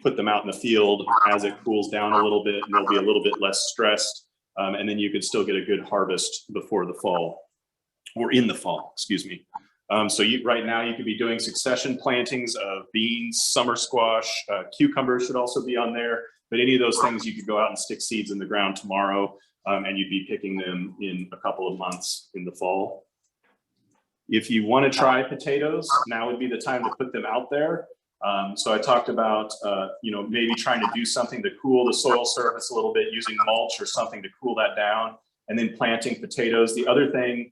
put them out in the field as it cools down a little bit, and they'll be a little bit less stressed. And then you could still get a good harvest before the fall, or in the fall, excuse me. So right now you could be doing succession plantings of beans, summer squash, cucumbers should also be on there. But any of those things, you could go out and stick seeds in the ground tomorrow, and you'd be picking them in a couple of months in the fall. If you want to try potatoes, now would be the time to put them out there. So I talked about, you know, maybe trying to do something to cool the soil surface a little bit, using mulch or something to cool that down, and then planting potatoes. The other thing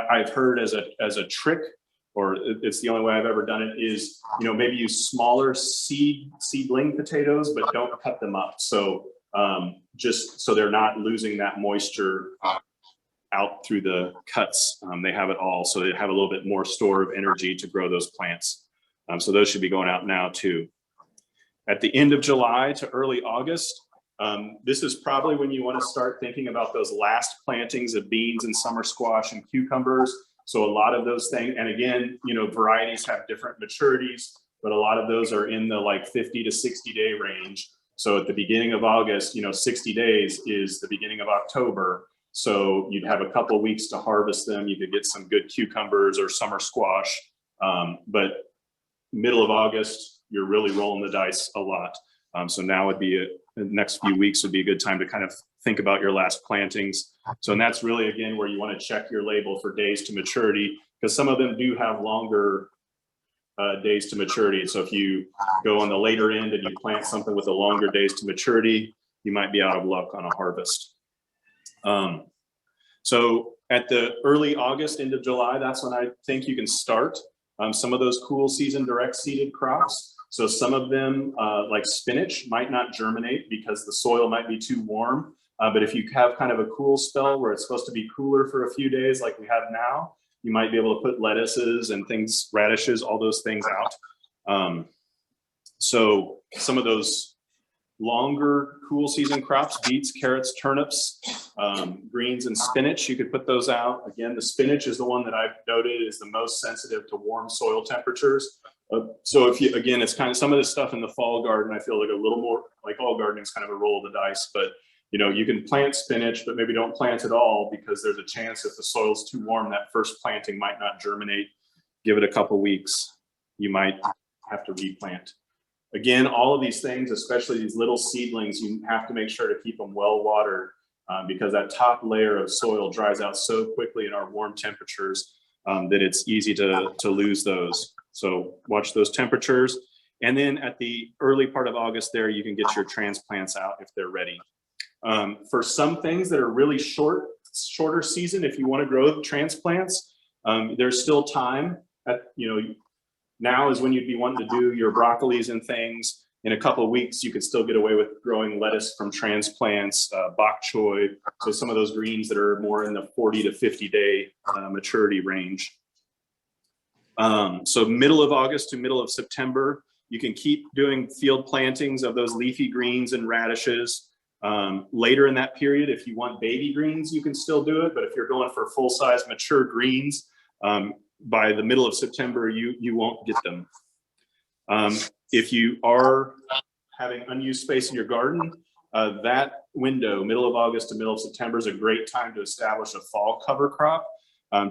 I've heard as a trick, or it's the only way I've ever done it, is, you know, maybe use smaller seedling potatoes, but don't cut them up. So just so they're not losing that moisture out through the cuts. They have it all, so they have a little bit more store of energy to grow those plants. So those should be going out now too. At the end of July to early August, this is probably when you want to start thinking about those last plantings of beans and summer squash and cucumbers. So a lot of those things, and again, you know, varieties have different maturities, but a lot of those are in the like 50 to 60 day range. So at the beginning of August, you know, 60 days is the beginning of October. So you'd have a couple of weeks to harvest them. You could get some good cucumbers or summer squash, but middle of August, you're really rolling the dice a lot. So now would be the next few weeks would be a good time to kind of think about your last plantings. So, and that's really, again, where you want to check your label for days to maturity, because some of them do have longer days to maturity. So if you go on the later end and you plant something with a longer days to maturity, you might be out of luck on a harvest. So at the early August, end of July, that's when I think you can start some of those cool season direct seeded crops. So some of them, like spinach, might not germinate because the soil might be too warm. But if you have kind of a cool spell where it's supposed to be cooler for a few days like we have now, you might be able to put lettuces and things, radishes, all those things out. So some of those longer cool season crops, beets, carrots, turnips, greens, and spinach, you could put those out. Again, the spinach is the one that I've noted is the most sensitive to warm soil temperatures. So if you, again, it's kind of some of this stuff in the fall garden, I feel like a little more, like all gardening is kind of a roll of the dice, but you know, you can plant spinach, but maybe don't plant it all because there's a chance if the soil's too warm, that first planting might not germinate. Give it a couple weeks. You might have to replant. Again, all of these things, especially these little seedlings, you have to make sure to keep them well watered because that top layer of soil dries out so quickly in our warm temperatures that it's easy to lose those. So watch those temperatures. And then at the early part of August there, you can get your transplants out if they're ready. For some things that are really shorter season, if you want to grow transplants, there's still time. Now is when you'd be wanting to do your broccolis and things. In a couple of weeks, you could still get away with growing lettuce from transplants, bok choy, so some of those greens that are more in the 40 to 50 day maturity range. So middle of August to middle of September, you can keep doing field plantings of those leafy greens and radishes. Later in that period, if you want baby greens, you can still do it. But if you're going for full-size mature greens, by the middle of September, you won't get them. If you are having unused space in your garden, that window, middle of August to middle of September, is a great time to establish a fall cover crop.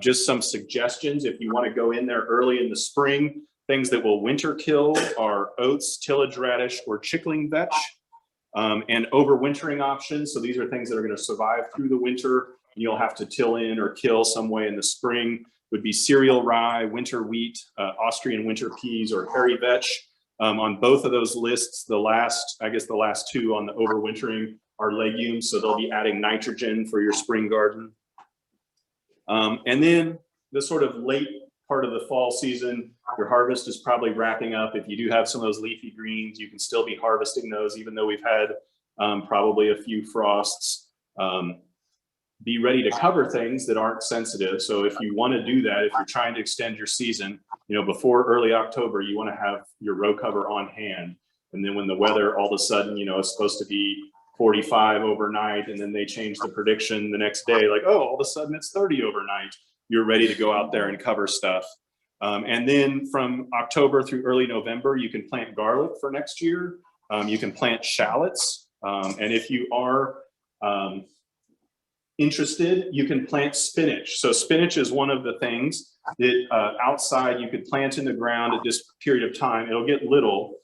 Just some suggestions if you want to go in there early in the spring. Things that will winter kill are oats, tillage radish, or chickling vetch. And overwintering options. So these are things that are going to survive through the winter. And you'll have to till in or kill some way in the spring. Would be cereal rye, winter wheat, Austrian winter peas, or hairy vetch. On both of those lists, the last two on the overwintering are legumes. So they'll be adding nitrogen for your spring garden. And then the sort of late part of the fall season, your harvest is probably wrapping up. If you do have some of those leafy greens, you can still be harvesting those, even though we've had probably a few frosts. Be ready to cover things that aren't sensitive. So if you want to do that, if you're trying to extend your season, before early October, you want to have your row cover on hand. And then when the weather all of a sudden, is supposed to be 45 overnight, and then they change the prediction the next day, like, oh, all of a sudden it's 30 overnight. You're ready to go out there and cover stuff. And then from October through early November, you can plant garlic for next year. You can plant shallots. And if you are interested, you can plant spinach. So spinach is one of the things that outside you could plant in the ground at this period of time. It'll get little,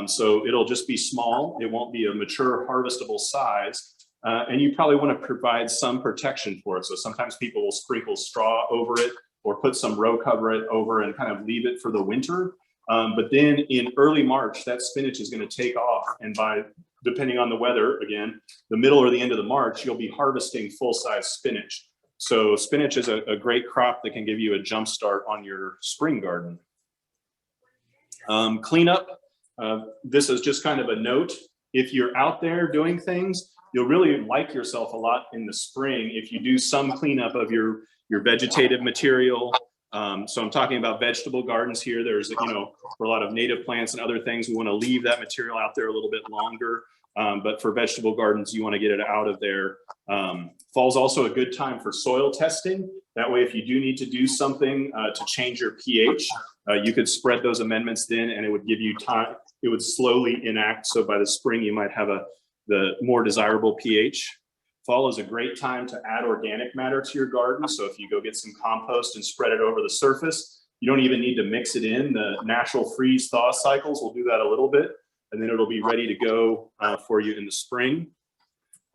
so it'll just be small. It won't be a mature harvestable size. And you probably want to provide some protection for it. So sometimes people will sprinkle straw over it or put some row cover it over and kind of leave it for the winter. But then in early March, that spinach is going to take off. And depending on the weather, again, the middle or the end of the March, you'll be harvesting full-size spinach. So spinach is a great crop that can give you a jump start on your spring garden. Cleanup, this is just kind of a note. If you're out there doing things, you'll really like yourself a lot in the spring if you do some cleanup of your vegetative material. So I'm talking about vegetable gardens here. There's, for a lot of native plants and other things, we want to leave that material out there a little bit longer. But for vegetable gardens, you want to get it out of there. Fall's also a good time for soil testing. That way, if you do need to do something to change your pH, you could spread those amendments then, and it would give you time. It would slowly enact. So by the spring, you might have the more desirable pH. Fall is a great time to add organic matter to your garden. So if you go get some compost and spread it over the surface, you don't even need to mix it in. The natural freeze thaw cycles will do that a little bit, and then it'll be ready to go for you in the spring.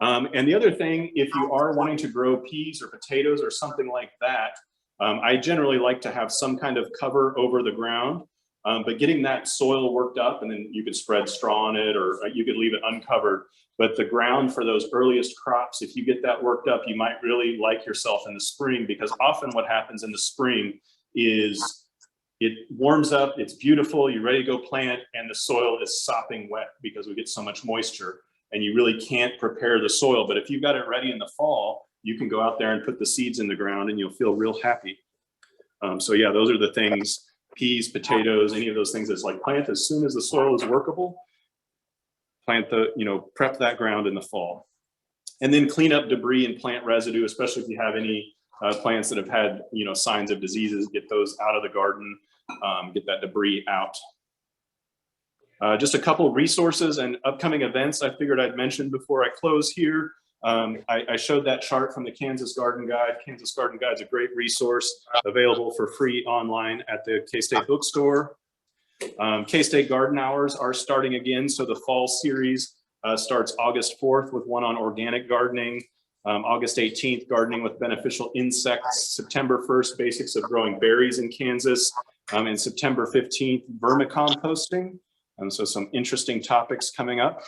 And the other thing, if you are wanting to grow peas or potatoes or something like that, I generally like to have some kind of cover over the ground. But getting that soil worked up, and then you could spread straw on it, or you could leave it uncovered. But the ground for those earliest crops, if you get that worked up, you might really like yourself in the spring, because often what happens in the spring is it warms up, it's beautiful, you're ready to go plant, and the soil is sopping wet because we get so much moisture, and you really can't prepare the soil. But if you've got it ready in the fall, you can go out there and put the seeds in the ground, and you'll feel real happy. So yeah, those are the things. Peas, potatoes, any of those things that's like plant as soon as the soil is workable. Plant prep that ground in the fall. And then clean up debris and plant residue, especially if you have any plants that have had signs of diseases. Get those out of the garden, get that debris out. Just a couple of resources and upcoming events I figured I'd mention before I close here. I showed that chart from the Kansas Garden Guide. Kansas Garden Guide is a great resource available for free online at the K-State bookstore. K-State Garden Hours are starting again. So the fall series starts August 4th with one on organic gardening. August 18th, gardening with beneficial insects. September 1st, basics of growing berries in Kansas. And September 15th, vermicomposting. So some interesting topics coming up.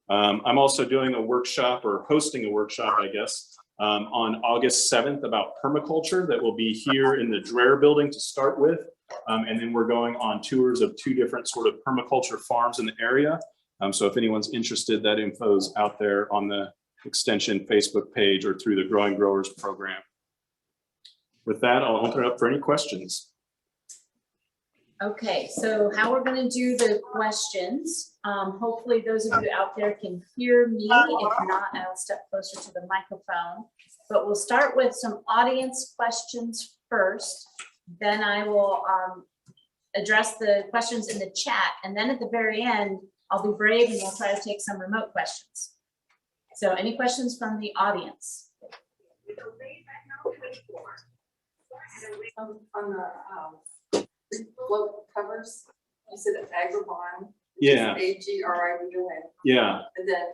I'm also doing a workshop, or hosting a workshop, I guess, on August 7th about permaculture that will be here in the Dreher building to start with. And then we're going on tours of 2 different sort of permaculture farms in the area. So if anyone's interested, that info's out there on the Extension Facebook page or through the Growing Growers program. With that, I'll open it up for any questions. Okay, so how we're going to do the questions. Hopefully those of you out there can hear me. If not, I'll step closer to the microphone. But we'll start with some audience questions first. Then I will address the questions in the chat. And then at the very end, I'll be brave and we'll try to take some remote questions. So any questions from the audience? On the float covers, you said Agribarn. Yeah. AGRIBON. Yeah. And then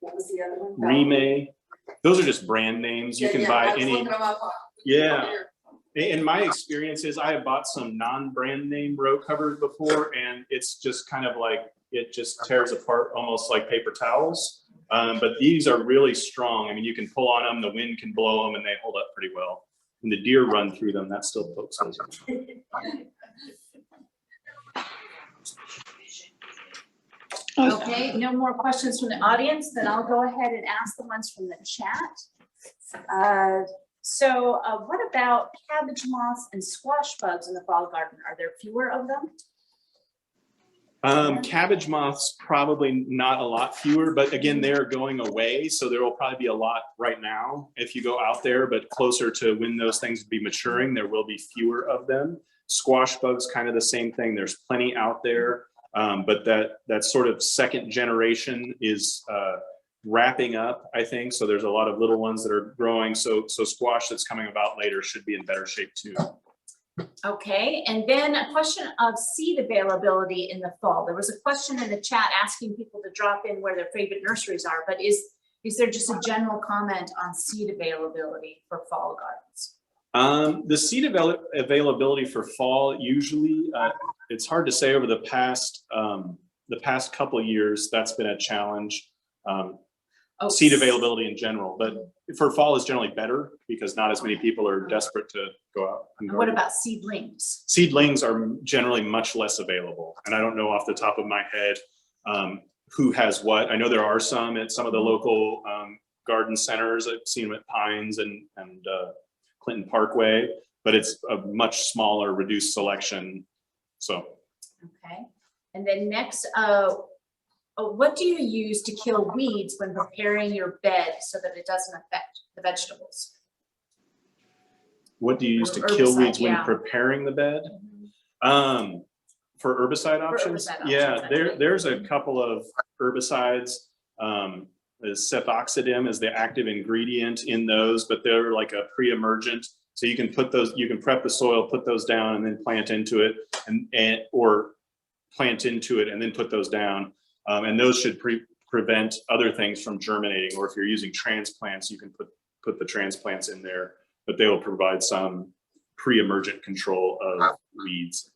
what was the other one? Remay. Those are just brand names. You can buy any. Yeah. In my experiences, I have bought some non-brand name row covers before, and it's just kind of like, it just tears apart almost like paper towels. But these are really strong. I mean, you can pull on them, the wind can blow them, and they hold up pretty well. And the deer run through them, that still pokes holes. Okay, no more questions from the audience, then I'll go ahead and ask the ones from the chat. So what about cabbage moths and squash bugs in the fall garden? Are there fewer of them? Cabbage moths, probably not a lot fewer, but again, they're going away. So there will probably be a lot right now if you go out there, but closer to when those things will be maturing, there will be fewer of them. Squash bugs, kind of the same thing. There's plenty out there, but that sort of second generation is wrapping up, I think. So there's a lot of little ones that are growing. So squash that's coming about later should be in better shape too. Okay, and then a question of seed availability in the fall. There was a question in the chat asking people to drop in where their favorite nurseries are, but is there just a general comment on seed availability for fall gardens? The seed availability for fall, usually, it's hard to say over the past couple of years, that's been a challenge. Seed availability in general, but for fall is generally better because not as many people are desperate to go out. And what about seedlings? Seedlings are generally much less available. And I don't know off the top of my head who has what. I know there are some at some of the local garden centers. I've seen them at Pines and Clinton Parkway, but it's a much smaller, reduced selection. So. Okay, and then next, what do you use to kill weeds when preparing your bed so that it doesn't affect the vegetables? What do you use to Or kill herbicide, weeds when yeah. preparing the bed? For herbicide options? Yeah, there's a couple of herbicides. The cefoxidime is the active ingredient in those, but they're like a pre-emergent. So you can put those, you can prep the soil, put those down, and then plant into it, or plant into it and then put those down. And those should prevent other things from germinating. Or if you're using transplants, you can put the transplants in there, but they will provide some pre-emergent control of weeds.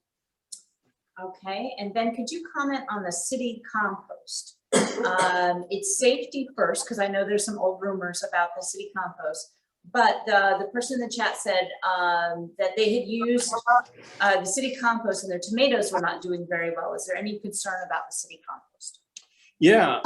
Okay, and then could you comment on the city compost? It's safety first, because I know there's some old rumors about the city compost, but the person in the chat said that they had used the city compost and their tomatoes were not doing very well. Is there any concern about the city compost? Yeah,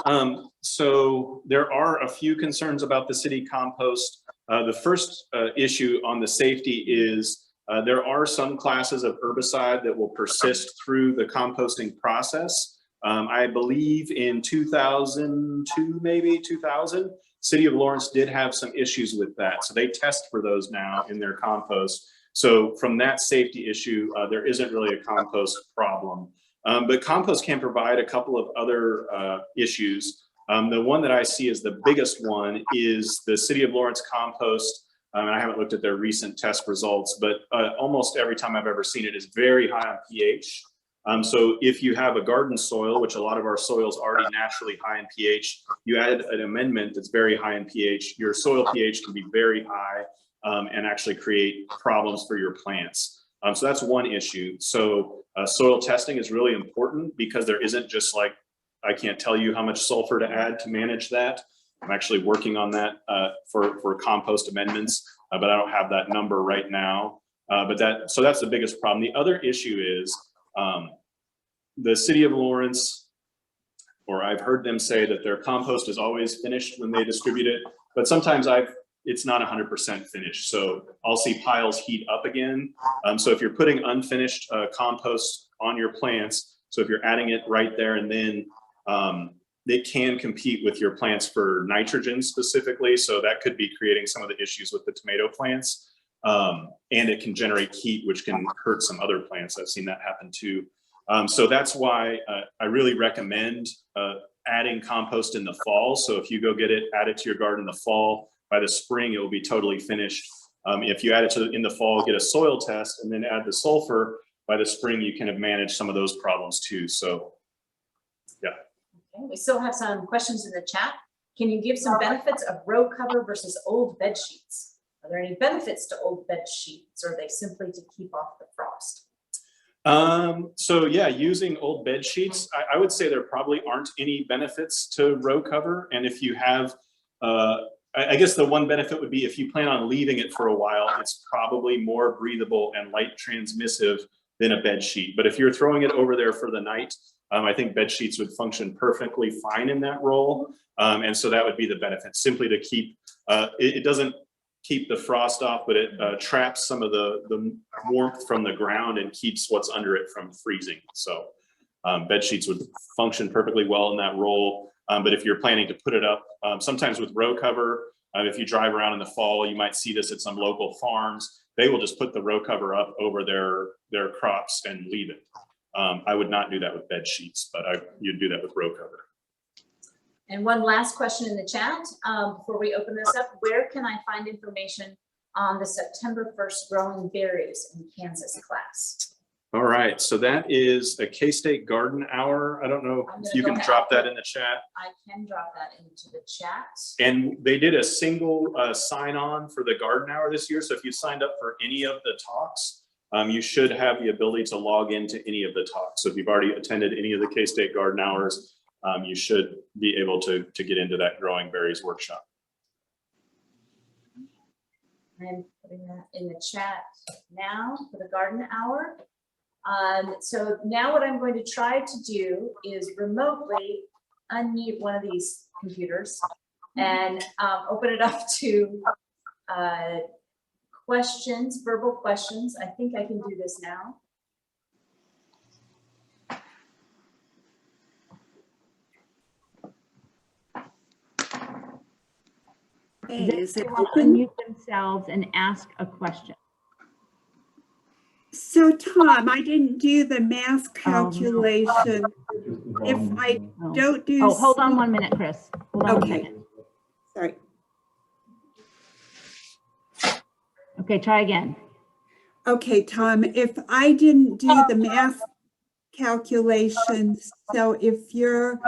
so there are a few concerns about the city compost. The first issue on the safety is there are some classes of herbicide that will persist through the composting process. I believe in 2002, maybe 2000, City of Lawrence did have some issues with that. So they test for those now in their compost. So from that safety issue, there isn't really a compost problem. But compost can provide a couple of other issues. The one that I see as the biggest one is the City of Lawrence compost. And I haven't looked at their recent test results, but almost every time I've ever seen it is very high on pH. So if you have a garden soil, which a lot of our soil is already naturally high in pH, you add an amendment that's very high in pH, your soil pH can be very high and actually create problems for your plants. So that's one issue. So soil testing is really important because there isn't just like, I can't tell you how much sulfur to add to manage that. I'm actually working on that for compost amendments, but I don't have that number right now. So that's the biggest problem. The other issue is the city of Lawrence, or I've heard them say that their compost is always finished when they distribute it, but sometimes it's not 100% finished. So I'll see piles heat up again. So if you're putting unfinished compost on your plants, so if you're adding it right there and then it can compete with your plants for nitrogen specifically. So that could be creating some of the issues with the tomato plants. And it can generate heat, which can hurt some other plants. I've seen that happen too. So that's why I really recommend adding compost in the fall. So if you go get it, add it to your garden in the fall, by the spring, it will be totally finished. If you add it in the fall, get a soil test and then add the sulfur, by the spring, you can have managed some of those problems too. So, yeah. Okay, we still have some questions in the chat. Can you give some benefits of row cover versus old bed sheets? Are there any benefits to old bed sheets, or are they simply to keep off the frost? So yeah, using old bed sheets, I would say there probably aren't any benefits to row cover. And if you have, I guess the one benefit would be if you plan on leaving it for a while, it's probably more breathable and light transmissive than a bed sheet. But if you're throwing it over there for the night, I think bed sheets would function perfectly fine in that role. And so that would be the benefit, simply to keep, it doesn't keep the frost off, but it traps some of the warmth from the ground and keeps what's under it from freezing. So bed sheets would function perfectly well in that role. But if you're planning to put it up, sometimes with row cover, if you drive around in the fall, you might see this at some local farms. They will just put the row cover up over their crops and leave it. I would not do that with bed sheets, but you'd do that with row cover. And one last question in the chat before we open this up. Where can I find information on the September 1st Growing Berries in Kansas class? All right, so that is a K-State Garden Hour. I don't know if you can drop that in the chat. I can drop that into the chat. And they did a single sign-on for the Garden Hour this year. So if you signed up for any of the talks, you should have the ability to log into any of the talks. So if you've already attended any of the K-State Garden Hours, you should be able to get into that Growing Berries workshop. I'm putting that in the chat now for the Garden Hour. So now what I'm going to try to do is remotely unmute one of these computers and open it up to questions, verbal questions. I think I can do this now. Is it Everyone open? unmute themselves and ask a question. So Tom, I didn't do the math calculation. If I Oh. don't do. Oh, hold on 1 minute, Chris. Hold on 1 Okay. second. Sorry. Okay, try again. Okay, Tom, if I didn't do the math calculations, so if you're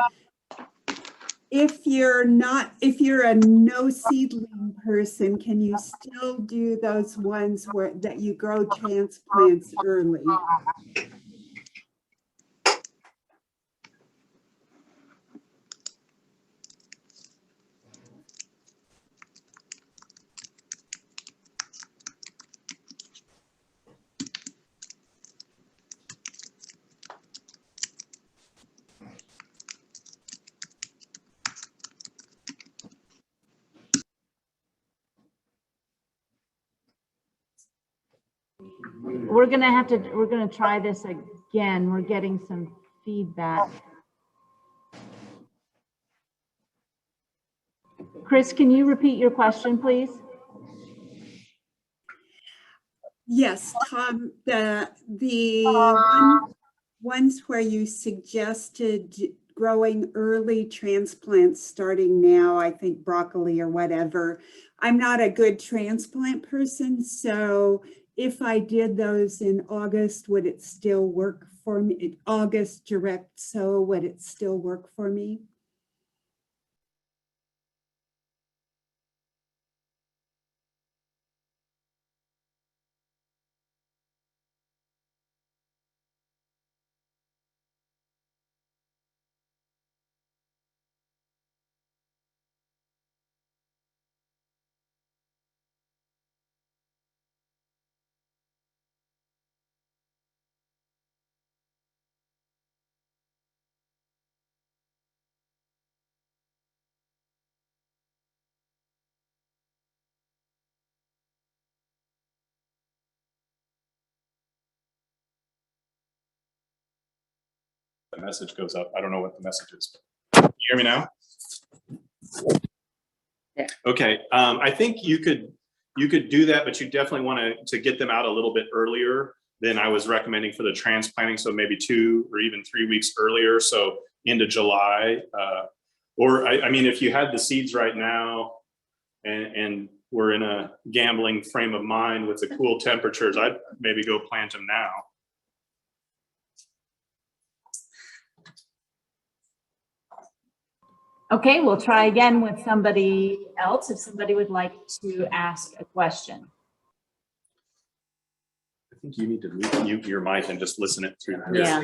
a no seedling person, can you still do those ones that you grow transplants early? We're gonna try this again. We're getting some feedback. Chris, can you repeat your question, please? Yes, Tom, the ones where you suggested growing early transplants starting now, I think broccoli or whatever. I'm not a good transplant person, so if I did those in August, would it still work for me? August direct sow, would it still work for me? The message goes up. I don't know what the message is. Can you hear me now? Yeah. Okay, I think you could do that, but you definitely want to get them out a little bit earlier than I was recommending for the transplanting. So maybe 2 or even 3 weeks earlier. So into July, or I mean, if you had the seeds right now and we're in a gambling frame of mind with the cool temperatures, I'd maybe go plant them now. Okay, we'll try again with somebody else if somebody would like to ask a question. I think you need to mute your mic and just listen it through. Yeah.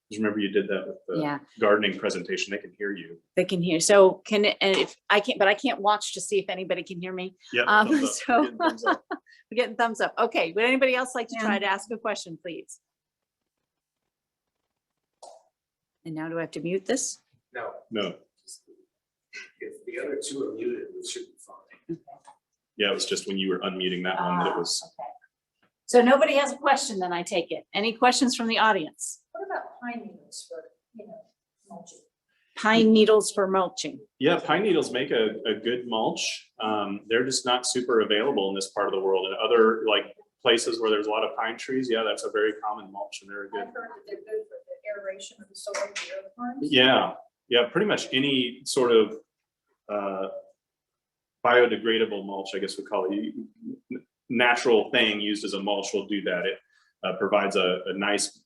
Just remember you did that with the Yeah, gardening presentation. They can hear you. they can hear. So and if I can't, but I can't watch to see if anybody can hear me. Yeah. So we're getting thumbs up. Okay, would anybody else like to try Yeah. to ask a question, please? And now do I have to mute this? No, No. if the other two are muted, it should be fine. Yeah, it was just when you were unmuting that one that it was. Okay. So nobody has a question, then I take it. Any questions from the audience? What about pine needles for, mulching? Pine needles for mulching. Yeah, pine needles make a good mulch. They're just not super available in this part of the world. In other like places where there's a lot of pine trees, yeah, that's a very common mulch and they're good. I've heard that they're good for the aeration of the soil, the earthworms. Yeah, pretty much any sort of biodegradable mulch, I guess we call it. Natural thing used as a mulch will do that. It provides a nice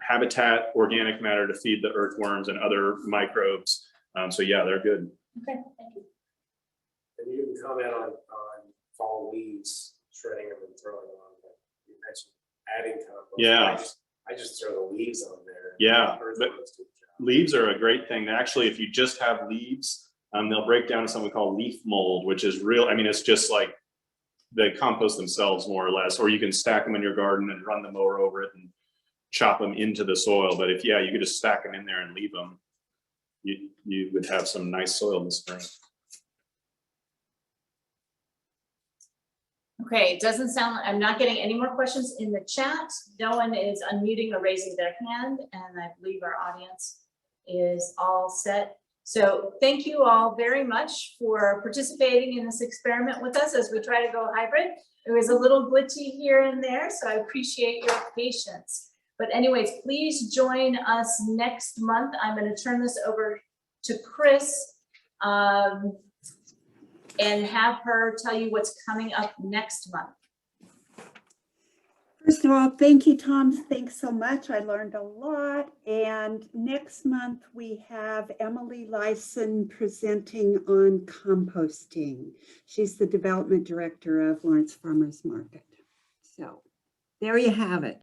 habitat, organic matter to feed the earthworms and other microbes. So yeah, they're good. Okay, thank you. And you can comment on fall leaves, shredding them and throwing them on. You mentioned adding compost. Yeah. I just throw the leaves on there. Yeah, Earthworms but do the job. leaves are a great thing. Actually, if you just have leaves, they'll break down to something we call leaf mold, which is real. I mean, it's just like they compost themselves more or less, or you can stack them in your garden and run the mower over it and chop them into the soil. But if, yeah, you could just stack them in there and leave them, you would have some nice soil in the spring. Okay, it doesn't sound, I'm not getting any more questions in the chat. No one is unmuting or raising their hand, and I believe our audience is all set. So thank you all very much for participating in this experiment with us as we try to go hybrid. It was a little glitchy here and there, so I appreciate your patience. But anyways, please join us next month. I'm going to turn this over to Chris and have her tell you what's coming up next month. First of all, thank you, Tom. Thanks so much. I learned a lot. And next month, we have Emily Lyson presenting on composting. She's the development director of Lawrence Farmers Market. So there you have it.